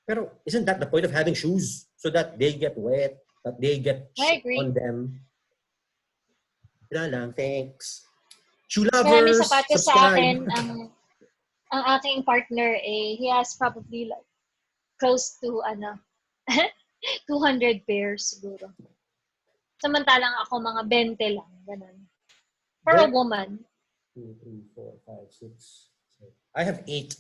Pero, isn't that the point of having shoes? So that they get wet, that they get shit on them. Wala lang, thanks. Shoe lovers, sapatos subscribe. Sa akin, ang aking partner, he has probably like close to 200 pairs siguro. Samantalang ako mga 20 lang, ganun. For a woman. 2, 3, 4, 5, 6, 7. I have 8.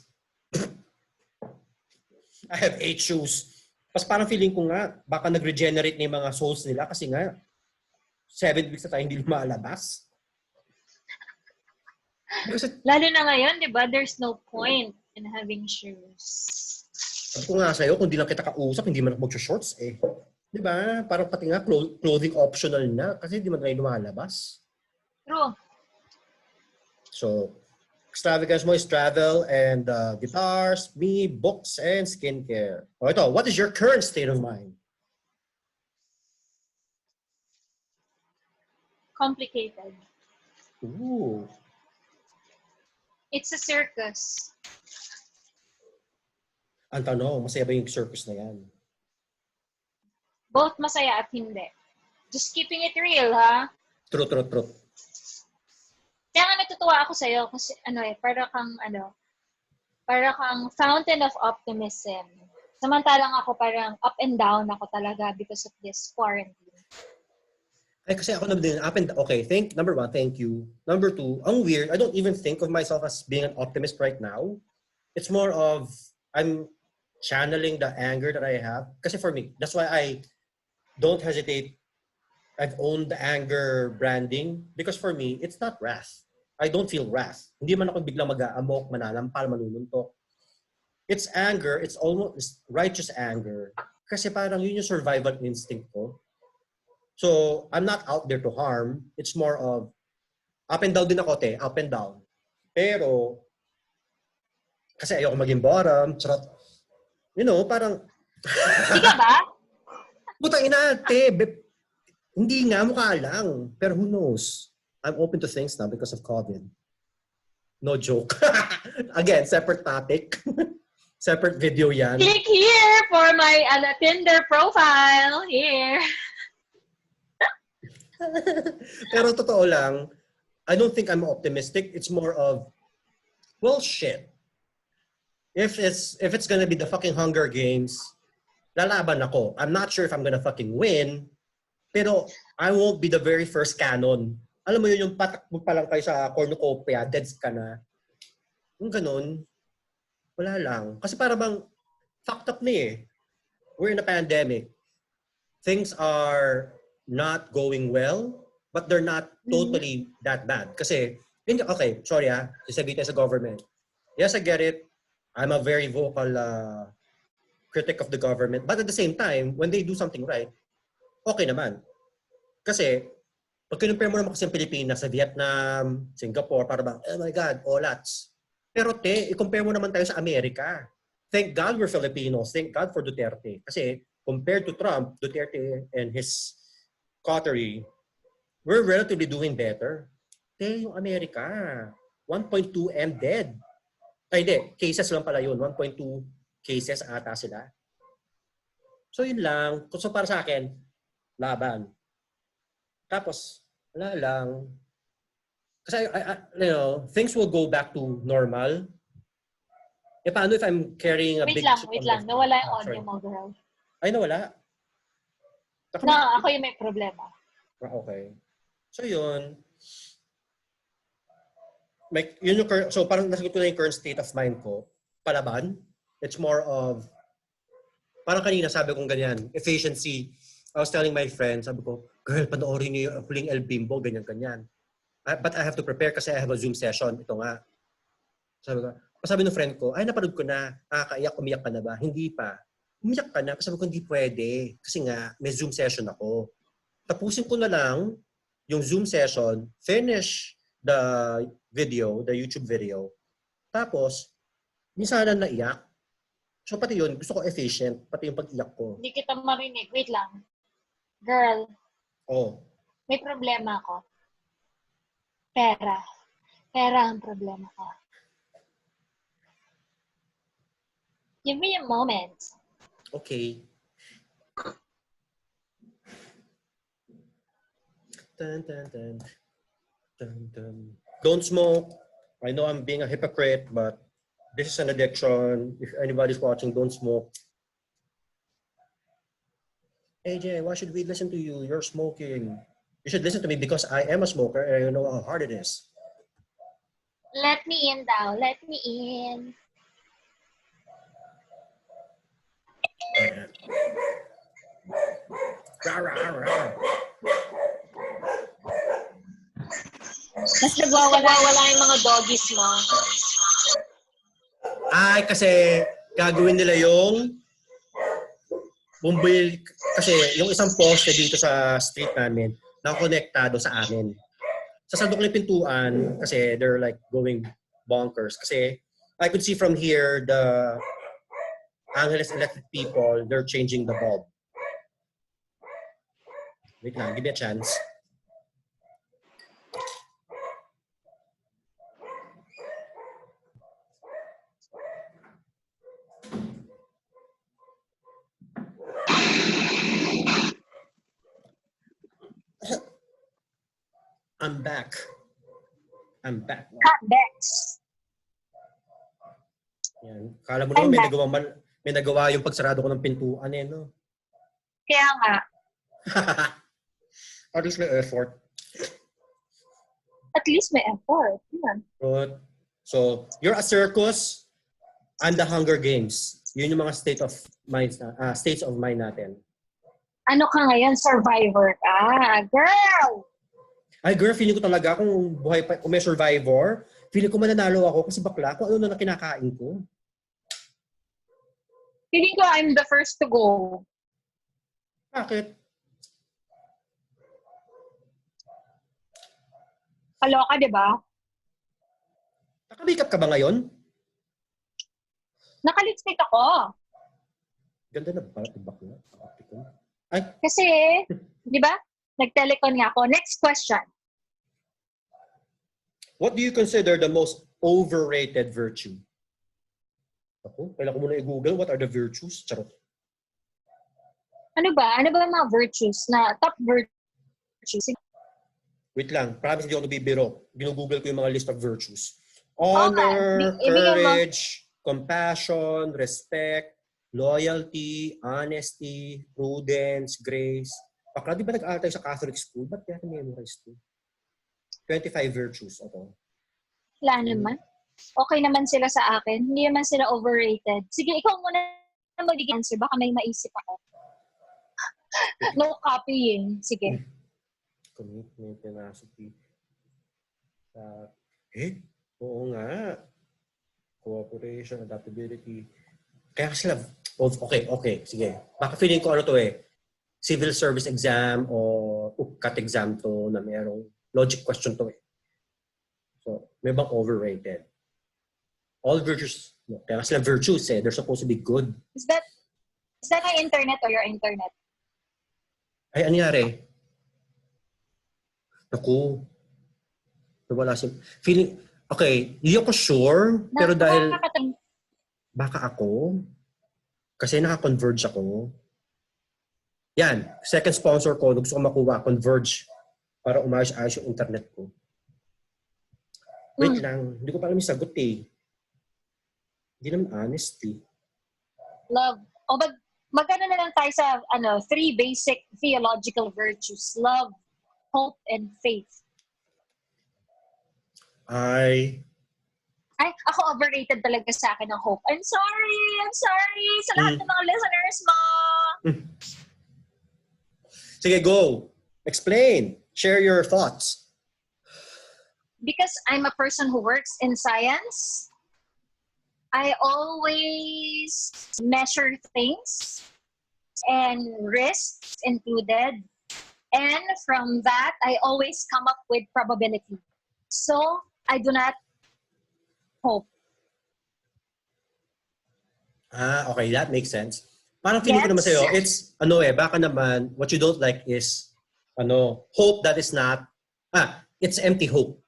I have 8 shoes. Pas parang feeling ko nga, baka nag-regenerate na yung mga soles nila kasi nga, 7 weeks na tayo hindi lumalabas. Lalo na ngayon, di ba? There's no point in having shoes. Sabi ko nga sa'yo, kung di lang kita kausap, hindi man ako mag-shorts eh. Di ba? Parang pati nga clothing optional na kasi di man tayo lumalabas. True. So, extravagance mo is travel and guitars, me, books, and skincare. O ito, what is your current state of mind? Complicated. Ooh. It's a circus. Ang tanong, masaya ba yung circus na yan? Both masaya at hindi. Just keeping it real, ha? True. Kaya nga natutuwa ako sa'yo kasi para kang fountain of optimism. Samantalang ako parang up and down ako talaga because of this quarantine. Ay, kasi ako naman din, okay, number one, thank you. Number two, ang weird, I don't even think of myself as being an optimist right now. It's more of, I'm channeling the anger that I have. Kasi for me, that's why I don't hesitate. I've owned the anger branding because for me, it's not wrath. I don't feel wrath. Hindi man ako biglang mag-aamok, mananampal, manununtok. It's anger. It's almost righteous anger. Kasi parang yun yung survival instinct ko. So, I'm not out there to harm. It's more of, up and down din ako, up and down. Pero, kasi ayoko maging bottom, charot. You know, parang... Hindi ka ba? Putang ina, hindi nga, mukha lang. Pero who knows? I'm open to things now because of COVID. No joke. Again, separate topic. Separate video yan. Click here for my Tinder profile. Here. Pero totoo lang, I don't think I'm optimistic. It's more of, well, shit. If it's gonna be the fucking Hunger Games, lalaban ako. I'm not sure if I'm gonna fucking win, pero I won't be the very first cannon. Alam mo yun, yung patakbo pa lang kayo sa cornucopia, deads ka na. Yung ganun, wala lang. Kasi para bang fucked up na eh. we're in a pandemic. Things are not going well, but they're not totally that bad. Kasi, okay, sorry sasabihin tayo sa government. Yes, I get it. I'm a very vocal critic of the government. But at the same time, when they do something right, okay naman. Kasi, pag kinumpare mo naman kasi ang Pilipinas sa Vietnam, Singapore, para bang, oh my God, olats. Pero i-compare mo naman tayo sa Amerika. Thank God we're Filipinos. Thank God for Duterte. Kasi, compared to Trump, Duterte and his coterie, we're relatively doing better. Yung Amerika, 1.2 M dead. Ay, hindi. Cases lang pala yun. 1.2 cases ata sila. So, yun lang. So, para sa akin, laban. Tapos, wala lang. Kasi, things will go back to normal. Paano if I'm carrying a wait big... Wait lang. Nawala yung audio mo, girl. Ay, nawala? Ako yung may problema. Okay. So, yun. So parang nasagot ko na yung current state of mind ko. Palaban. It's more of, parang kanina sabi kong ganyan, efficiency. I was telling my friends, sabi ko, girl, panoorin niyo yung Huling El Bimbo, ganyan-ganyan. But I have to prepare kasi I have a Zoom session. Ito nga. Sabi ng friend ko, ay napanood ko na, umiyak ka na ba? Hindi pa. Umiyak ka na? Sabi ko, hindi pwede. Kasi nga, may Zoom session ako. Tapusin ko na lang yung Zoom session, finish the video, the YouTube video. Tapos, minsan na naiyak. So pati yun, gusto ko efficient, pati yung pag-iyak ko. Hindi kita marinig. Wait lang. Girl. Oh. May problema ako. Pera. Pera ang problema ko. Give me a moment. Okay. Dun, dun, dun. Dun, dun. Don't smoke. I know I'm being a hypocrite, but this is an addiction. If anybody's watching, don't smoke. AJ, why should we listen to you? You're smoking. You should listen to me because I am a smoker and you know how hard it is. Let me in daw. Let me in. Rah, rah, rah. Mas nagwawala yung mga doggies mo. Ay, kasi gagawin nila yung bumbil. Kasi yung isang poste dito sa street namin, nakakonektado sa amin. Sasandok lang yung pintuan kasi they're like going bonkers. Kasi I could see from here the Angeles electric people, they're changing the bulb. Wait lang, give me a chance. I'm back. I'm back. Bex. Yan. Kala mo naman may nagawa yung pagsarado ko ng pintuan no? Kaya nga. At least may effort. At least may effort. Yeah. Good. So, you're a circus. I'm the Hunger Games. Yun yung mga states of mind natin. Ano ka ngayon? Survivor ka. Girl! Ay, girl, feeling ko talaga kung may survivor, feeling ko mananalo ako kasi bakla kung ano na kinakain ko. Feeling ko I'm the first to go. Bakit? Kaloka, di ba? Naka-makeup ka ba ngayon? Naka-lipstick ako. Ganda na ba? Bakla? Ay. Kasi, di ba? Nag-telecon nga ako. Next question. What do you consider the most overrated virtue? Ako, kailangan ko muna i-google what are the virtues. Charot. Ano ba? Ano ba mga virtues na top virtues? Wait lang. Promise hindi ako nabibiro. Ginugoogle ko yung mga list of virtues. Honor, courage, compassion, respect, loyalty, honesty, prudence, grace. Bakla, di ba nag-aaral tayo sa Catholic school? Ba't kaya memorize to? 25 virtues. Ito. Wala naman. Okay naman sila sa akin. Hindi naman sila overrated. Sige, ikaw muna na magiging answer. Baka may maisip ako. No copying. Sige. Commitment, tenacity. Oo nga. Cooperation, adaptability. Kaya sila, okay, sige. Baka feeling ko ano to civil service exam o UPCAT exam to na mayroong logic question to So, may bang overrated? All virtues, kaya sila virtues they're supposed to be good. Is that my internet or your internet? Ay, ano nangyari? Naku. Wala si feeling, okay, hindi ako sure, pero dahil baka ako, kasi naka-converge ako. Yan, second sponsor ko, gusto ko makuha, converge, para umayos-ayos yung internet ko. Wait lang, hindi ko pa alam yung sagot Hindi naman honesty. Love. O magkano na lang tayo sa 3 basic theological virtues. Love, hope, and faith. Ako overrated talaga sa akin ng hope. I'm sorry sa lahat ng mga listeners mo. Sige, go. Explain. Share your thoughts. Because I'm a person who works in science, I always measure things and risks included. And from that, I always come up with probability. So, I do not hope. Okay. That makes sense. Parang feeling ko naman sa'yo, it's, baka naman, what you don't like is, hope that is not, it's empty hope.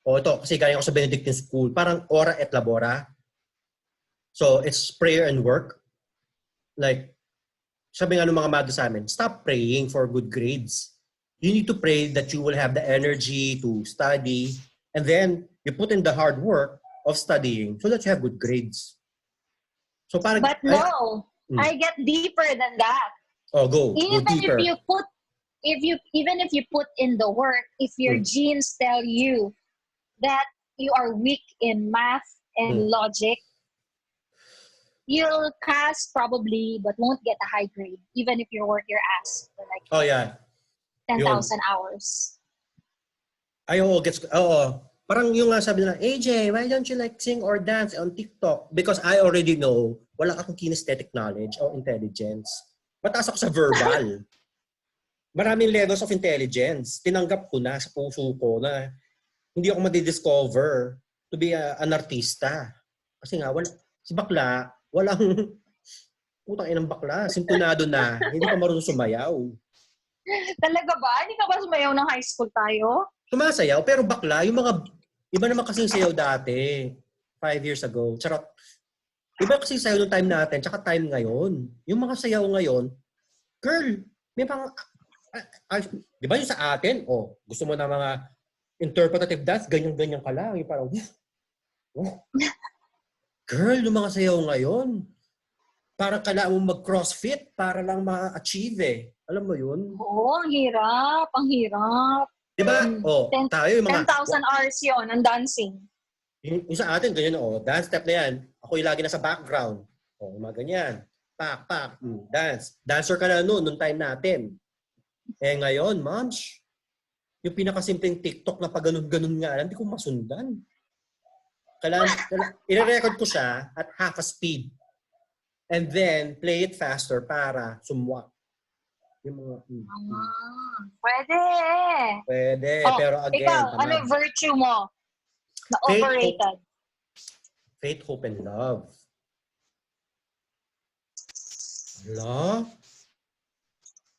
Ito, kasi galing ako sa Benedictine school, parang ora et labora. So, it's prayer and work. Like, sabi nga ng mga mado sa amin, stop praying for good grades. You need to pray that you will have the energy to study, and then you put in the hard work of studying so that you have good grades. So parang, but I get deeper than that. Oh, go deeper. Even if you put in the work, if your genes tell you that you are weak in math and logic, you'll pass probably, but won't get a high grade, even if you work your ass for like 10,000 hours. Parang yung nga sabi nila, AJ, why don't you like sing or dance on TikTok? Because I already know, wala akong kinesthetic knowledge or intelligence. Mataas ako sa verbal. Maraming levels of intelligence. Tinanggap ko na sa puso ko na hindi ako madidiscover to be an artista. Kasi nga, si bakla, walang putang inang bakla. Sintunado na. Hindi pa marunong sumayaw. Talaga ba? Hindi ka ba sumayaw ng high school tayo? Sumasayaw, pero bakla, yung mga, iba naman kasing sayaw dati, 5 years ago. Charot. Iba kasing sayaw ng time natin, tsaka time ngayon. Yung mga sayaw ngayon, girl, may pang, di ba yung sa atin, gusto mo na mga interpretative dance, ganyan-ganyan ka lang. Yung parang, girl, yung mga sayaw ngayon, parang kailangan mo mag-crossfit para lang ma-achieve Alam mo yun? Oo, ang hirap. Diba? Tayo yung mga... 10,000 hours yun, ang dancing. Yung sa atin, ganyan dance step na yan. Ako yung lagi nasa background. Mga ganyan. Pak, dance. Dancer ka na noon time natin. Ngayon, moms, yung pinakasimpleng TikTok na pag ganun-ganun nga, hindi ko masundan. I-record ko siya at half a speed. And then, play it faster para sumwa. Yung mga, Pwede. Pero again, ikaw, ano virtue mo na overrated? Faith, hope, and love. Love?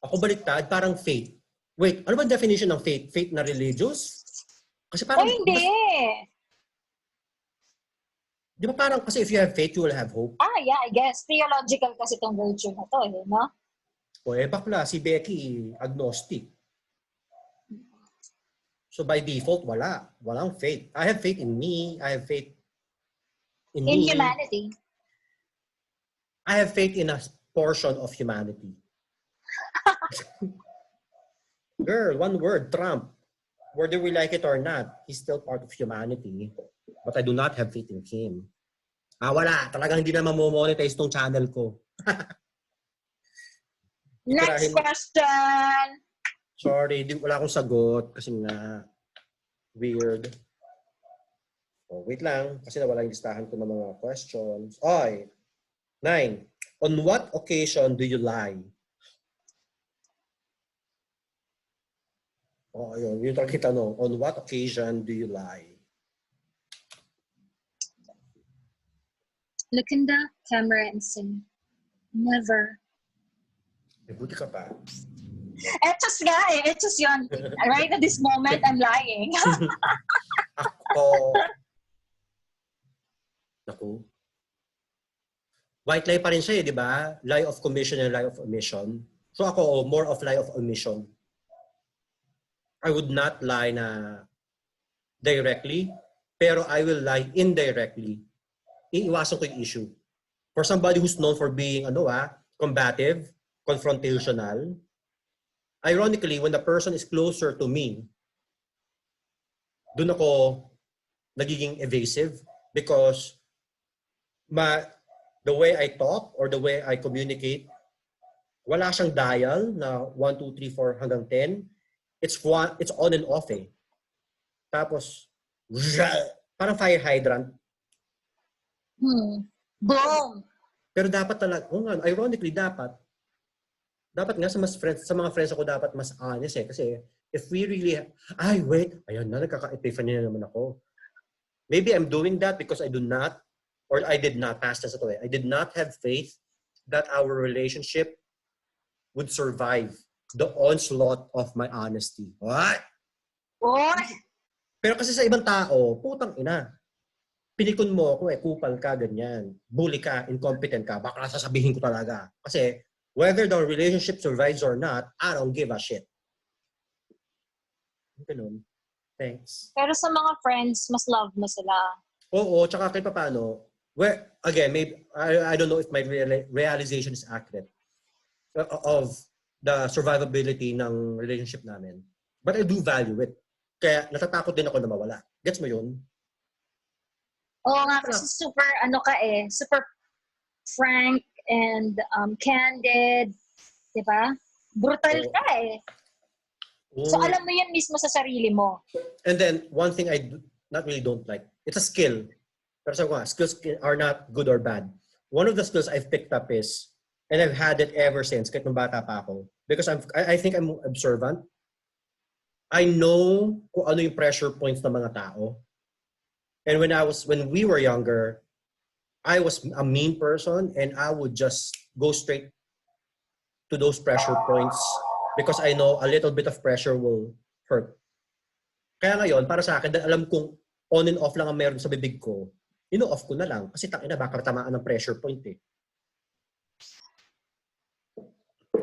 Ako baliktad, parang faith. Wait, ano ba definition ng faith? Faith na religious? Kasi parang... hindi. Di ba parang kasi if you have faith, you will have hope? Yeah, I guess. Theological kasi itong virtue na to, no? Bakla, si Becky, agnostic. So by default, walang faith. I have faith in me. I have faith in me. Humanity. I have faith in a portion of humanity. Girl, one word, Trump. Whether we like it or not, he's still part of humanity. But I do not have faith in him. Wala. Talagang hindi na mamomonetize tong channel ko. Next Itirahin. question. Sorry, wala akong sagot kasi nga weird. Oh, wait lang kasi nawala yung listahan ko ng mga questions. Oy, 9. On what occasion do you lie? Oh, yun. Yung talagang tanong. On what occasion do you lie? Look in the camera and say, never. Buti ka pa. Etos nga eh. Etos yun. Right at this moment, I'm lying. Ako. Naku. White lie pa rin siya eh, di ba? Lie of commission and lie of omission. So ako, more of lie of omission. I would not lie na directly, pero I will lie indirectly. Iiwasan ko yung issue. For somebody who's known for being combative, confrontational, ironically, when the person is closer to me, dun ako nagiging evasive because the way I talk or the way I communicate, wala siyang dial na 1, 2, 3, 4 hanggang 10. It's on and off eh. Tapos, parang fire hydrant. Boom! Pero dapat talaga, ironically, dapat nga sa mga friends ako dapat mas honest eh. Kasi if we really, ayun na, nagkaka-epiphany na naman ako. Maybe I'm doing that because I did not pass this away. I did not have faith that our relationship would survive the onslaught of my honesty. What? What? Pero kasi sa ibang tao, putang ina. Pinikon mo ako kupal ka, ganyan. Bully ka, incompetent ka, baka sasabihin ko talaga. Kasi whether the relationship survives or not, I don't give a shit. Ganun. Thanks. Pero sa mga friends, mas love mo sila. Oo, tsaka kahit paano, again, maybe, I don't know if my realization is accurate of the survivability ng relationship namin. But I do value it. Kaya natatakot din ako na mawala. Gets mo yun? Oo nga, kasi super frank and candid. Diba? Brutal ka eh. So alam mo yan mismo sa sarili mo. And then, one thing I don't like, it's a skill. Pero sabi ko nga, skills are not good or bad. One of the skills I've picked up is, and I've had it ever since, kahit nung bata pa ako, because I think I'm observant. I know kung ano yung pressure points ng mga tao. And when we were younger, I was a mean person and I would just go straight to those pressure points because I know a little bit of pressure will hurt. Kaya ngayon, para sa akin, dahil alam kong on and off lang ang meron sa bibig ko, ino-off ko na lang kasi tangina baka tamaan ng pressure point eh.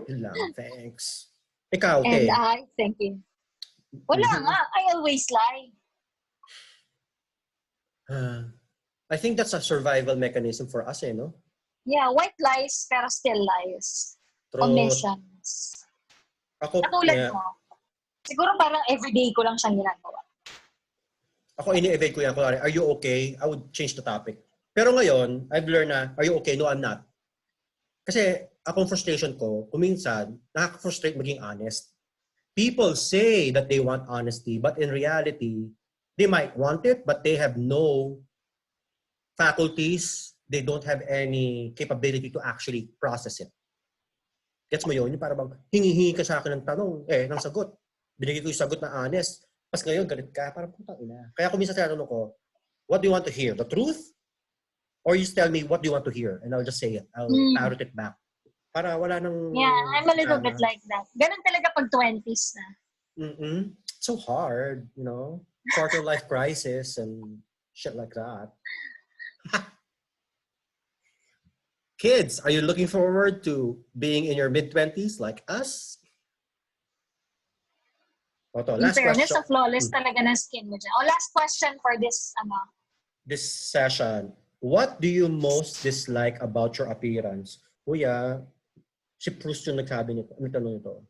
Yun lang. Thanks. Ikaw, And I, thank you. Wala nga. I always lie. I think that's a survival mechanism for us eh, no? Yeah, white lies pero still lies. True. Omissions. Katulad mo. Siguro parang everyday ko lang siyang ginagawa. Ako ini-evade ko yan. Are you okay? I would change the topic. Pero ngayon, I've learned na, are you okay? No, I'm not. Kasi akong frustration ko, kuminsan, nakaka-frustrate maging honest. People say that they want honesty, but in reality, they might want it, but they have no faculties. They don't have any capability to actually process it. Gets mo yun? Yung parang hingi-hingi ka sa akin ng tanong, ng sagot. Binigay ko yung sagot na honest. Pas ngayon, galit ka, parang putang ina. Kaya kung minsan tinatanong ko, what do you want to hear? The truth? Or you just tell me what do you want to hear? And I'll just say it. I'll parrot it back. Para wala nang... Yeah, I'm a little bit like that. Ganun talaga pag 20s na. So hard, you know? Quarter life crisis and shit like that. Kids, are you looking forward to being in your mid-20s like us? In fairness, sa flawless talaga ng skin mo dyan. Last question for this, this session. What do you most dislike about your appearance? Kuya, si Proust yung nagsabi nito. Ano tanong ito?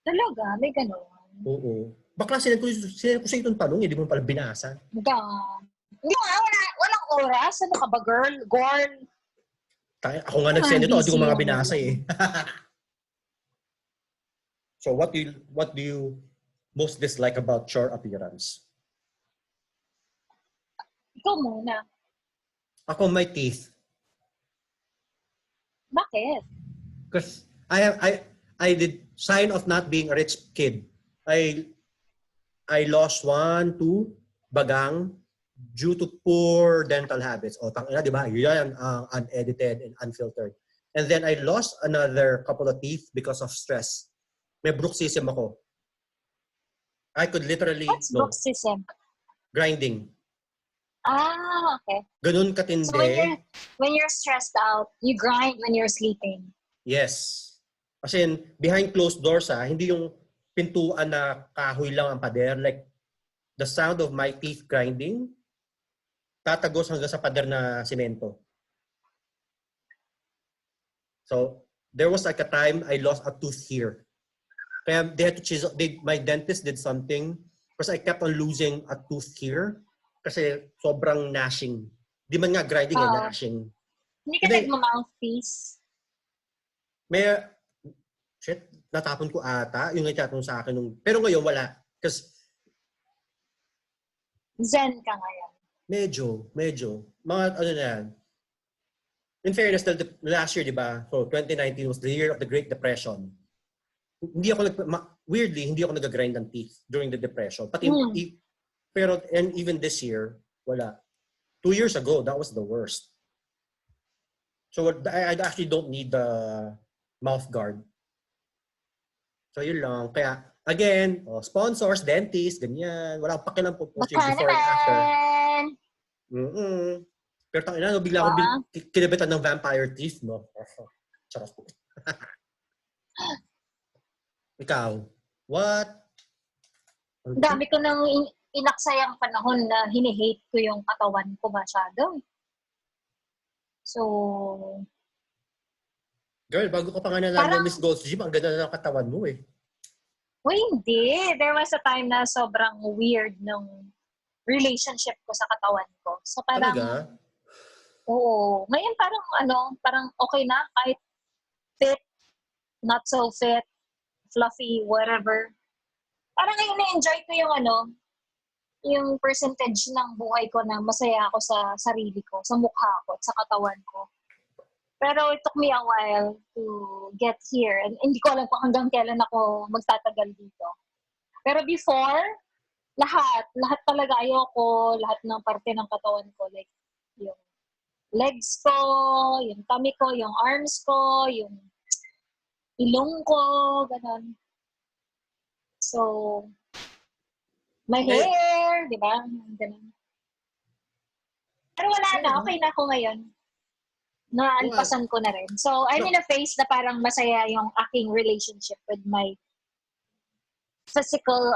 Talaga? May gano'n? Oo. Bakla, sinend ko sa itong tanong, hindi mo pala binasa. Hindi nga, ang oras. Ano ka ba, girl? Girl. Ako nga nag-send ito, hindi ko mga binasa eh. So what do you most dislike about your appearance? Ikaw muna. Ako, my teeth. Bakit? Because I did sign of not being a rich kid. I lost 1, 2 bagang due to poor dental habits. O tangina, di ba? Yan unedited and unfiltered. And then I lost another couple of teeth because of stress. May bruxism ako. I could literally What's bruxism? grinding. Okay. Ganun katindi. So when you're stressed out, you grind when you're sleeping. Yes. Kasi behind closed doors, hindi yung pintuan na kahoy lang ang pader. Like, the sound of my teeth grinding, tatagos hanggang sa pader na simento. So, there was like a time I lost a tooth here. Kaya they had to chisel, my dentist did something because I kept on losing a tooth here kasi sobrang gnashing. Di man nga grinding, gnashing. Hindi ka nagma-mouthpiece? May, natapon ko ata, yung nagtatong sa akin. Pero ngayon, wala. Kasi, zen ka ngayon. Medyo. Mga, ano na yan. In fairness, last year, di ba? So, 2019 was the year of the Great Depression. Weirdly, hindi ako nag-grind ng teeth during the depression. Pati, pero, and even this year, wala. 2 years ago, that was the worst. So, I actually don't need the mouth guard. So, yun lang. Kaya, again, sponsors, dentist, ganyan. Wala akong pakialam po yung before and after. Pero tangina, bigla ako kinabitan ng vampire teeth, no? Charot. Ikaw, what? Ang dami ko nang inaksayang panahon na hinihate ko yung katawan ko masyado. So, girl, bago ka pa nga nalaman ng Miss Gold's Gym, ang ganda na ng katawan mo eh. Hindi. There was a time na sobrang weird ng relationship ko sa katawan ko. So parang, talaga? Oo. Ngayon parang okay na kahit fit, not so fit, fluffy, whatever. Parang ngayon na-enjoy ko yung percentage ng buhay ko na masaya ako sa sarili ko, sa mukha ko, at sa katawan ko. Pero it took me a while to get here. And hindi ko alam kung hanggang kailan ako magtatagal dito. Pero before, lahat talaga ayoko, lahat ng parte ng katawan ko. Like, yung legs ko, yung tummy ko, yung arms ko, yung ilong ko, ganun. So, my hair, di ba? Ganun. Pero wala na, okay na ako ngayon. Naalpasan ko na rin. So, I'm in a phase na parang masaya yung aking relationship with my physical,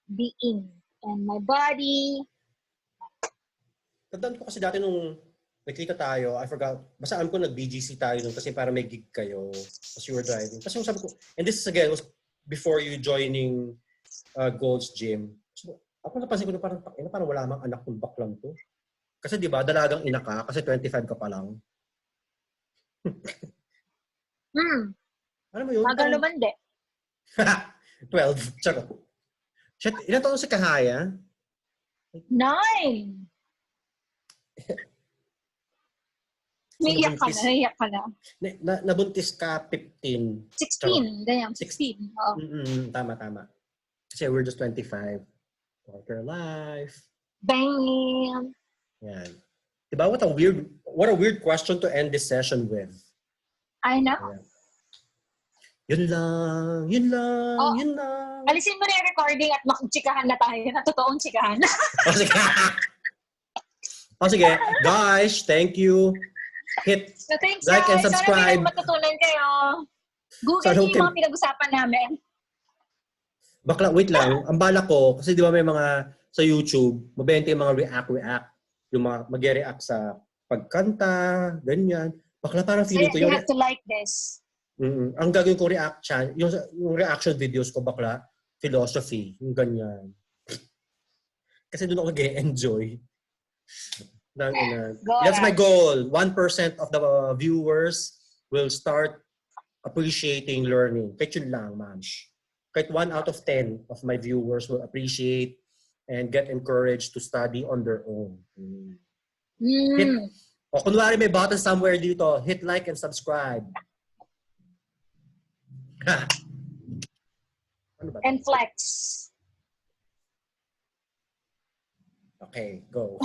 being and my body. Tandaan ko kasi dati nung nakita tayo, I forgot, basta alam ko nag-BGC tayo nung kasi para may gig kayo as you were driving. Kasi yung sabi ko, and this is again, was before you joining Gold's Gym. So, ako napansin ko na parang wala mang anak ng baklang to. Kasi di ba, dalagang ina ka, kasi 25 ka pa lang. Alam mo yun? Magal naman de. 12. Charot. Shit, ilan taon si Kahaya? 9! Naiyak ka na. Nabuntis ka 15. 16. Ganyan, 16. Oo. Tama. Kasi we're just 25. Quarter life. Bam! Yan. Diba, what a weird question to end this session with. I know. Yeah. Yun lang. Alisin mo na yung recording at makikikahan na tayo na totoong chikahan. Sige. Guys, thank you. Hit like and subscribe. Sana may matutunan kayo. Google niyo yung mga pinag-usapan namin. Bakla, wait lang. Ang bala ko, kasi di ba may mga sa YouTube, mabenta yung mga react. Yung mga mag-react sa pagkanta, ganyan. Bakla parang feeling ko you have to like this. Ang gagawin ko yung reaction videos ko bakla, philosophy, yung ganyan. Kasi doon ako nag-enjoy. Go That's my ahead. goal. 1% of the viewers will start appreciating learning. Kahit yun lang, Mams. Kahit 1 out of 10 of my viewers will appreciate and get encouraged to study on their own. Hit, o kunwari may button somewhere dito, hit like and subscribe. Ano ba And to? flex. Okay, go.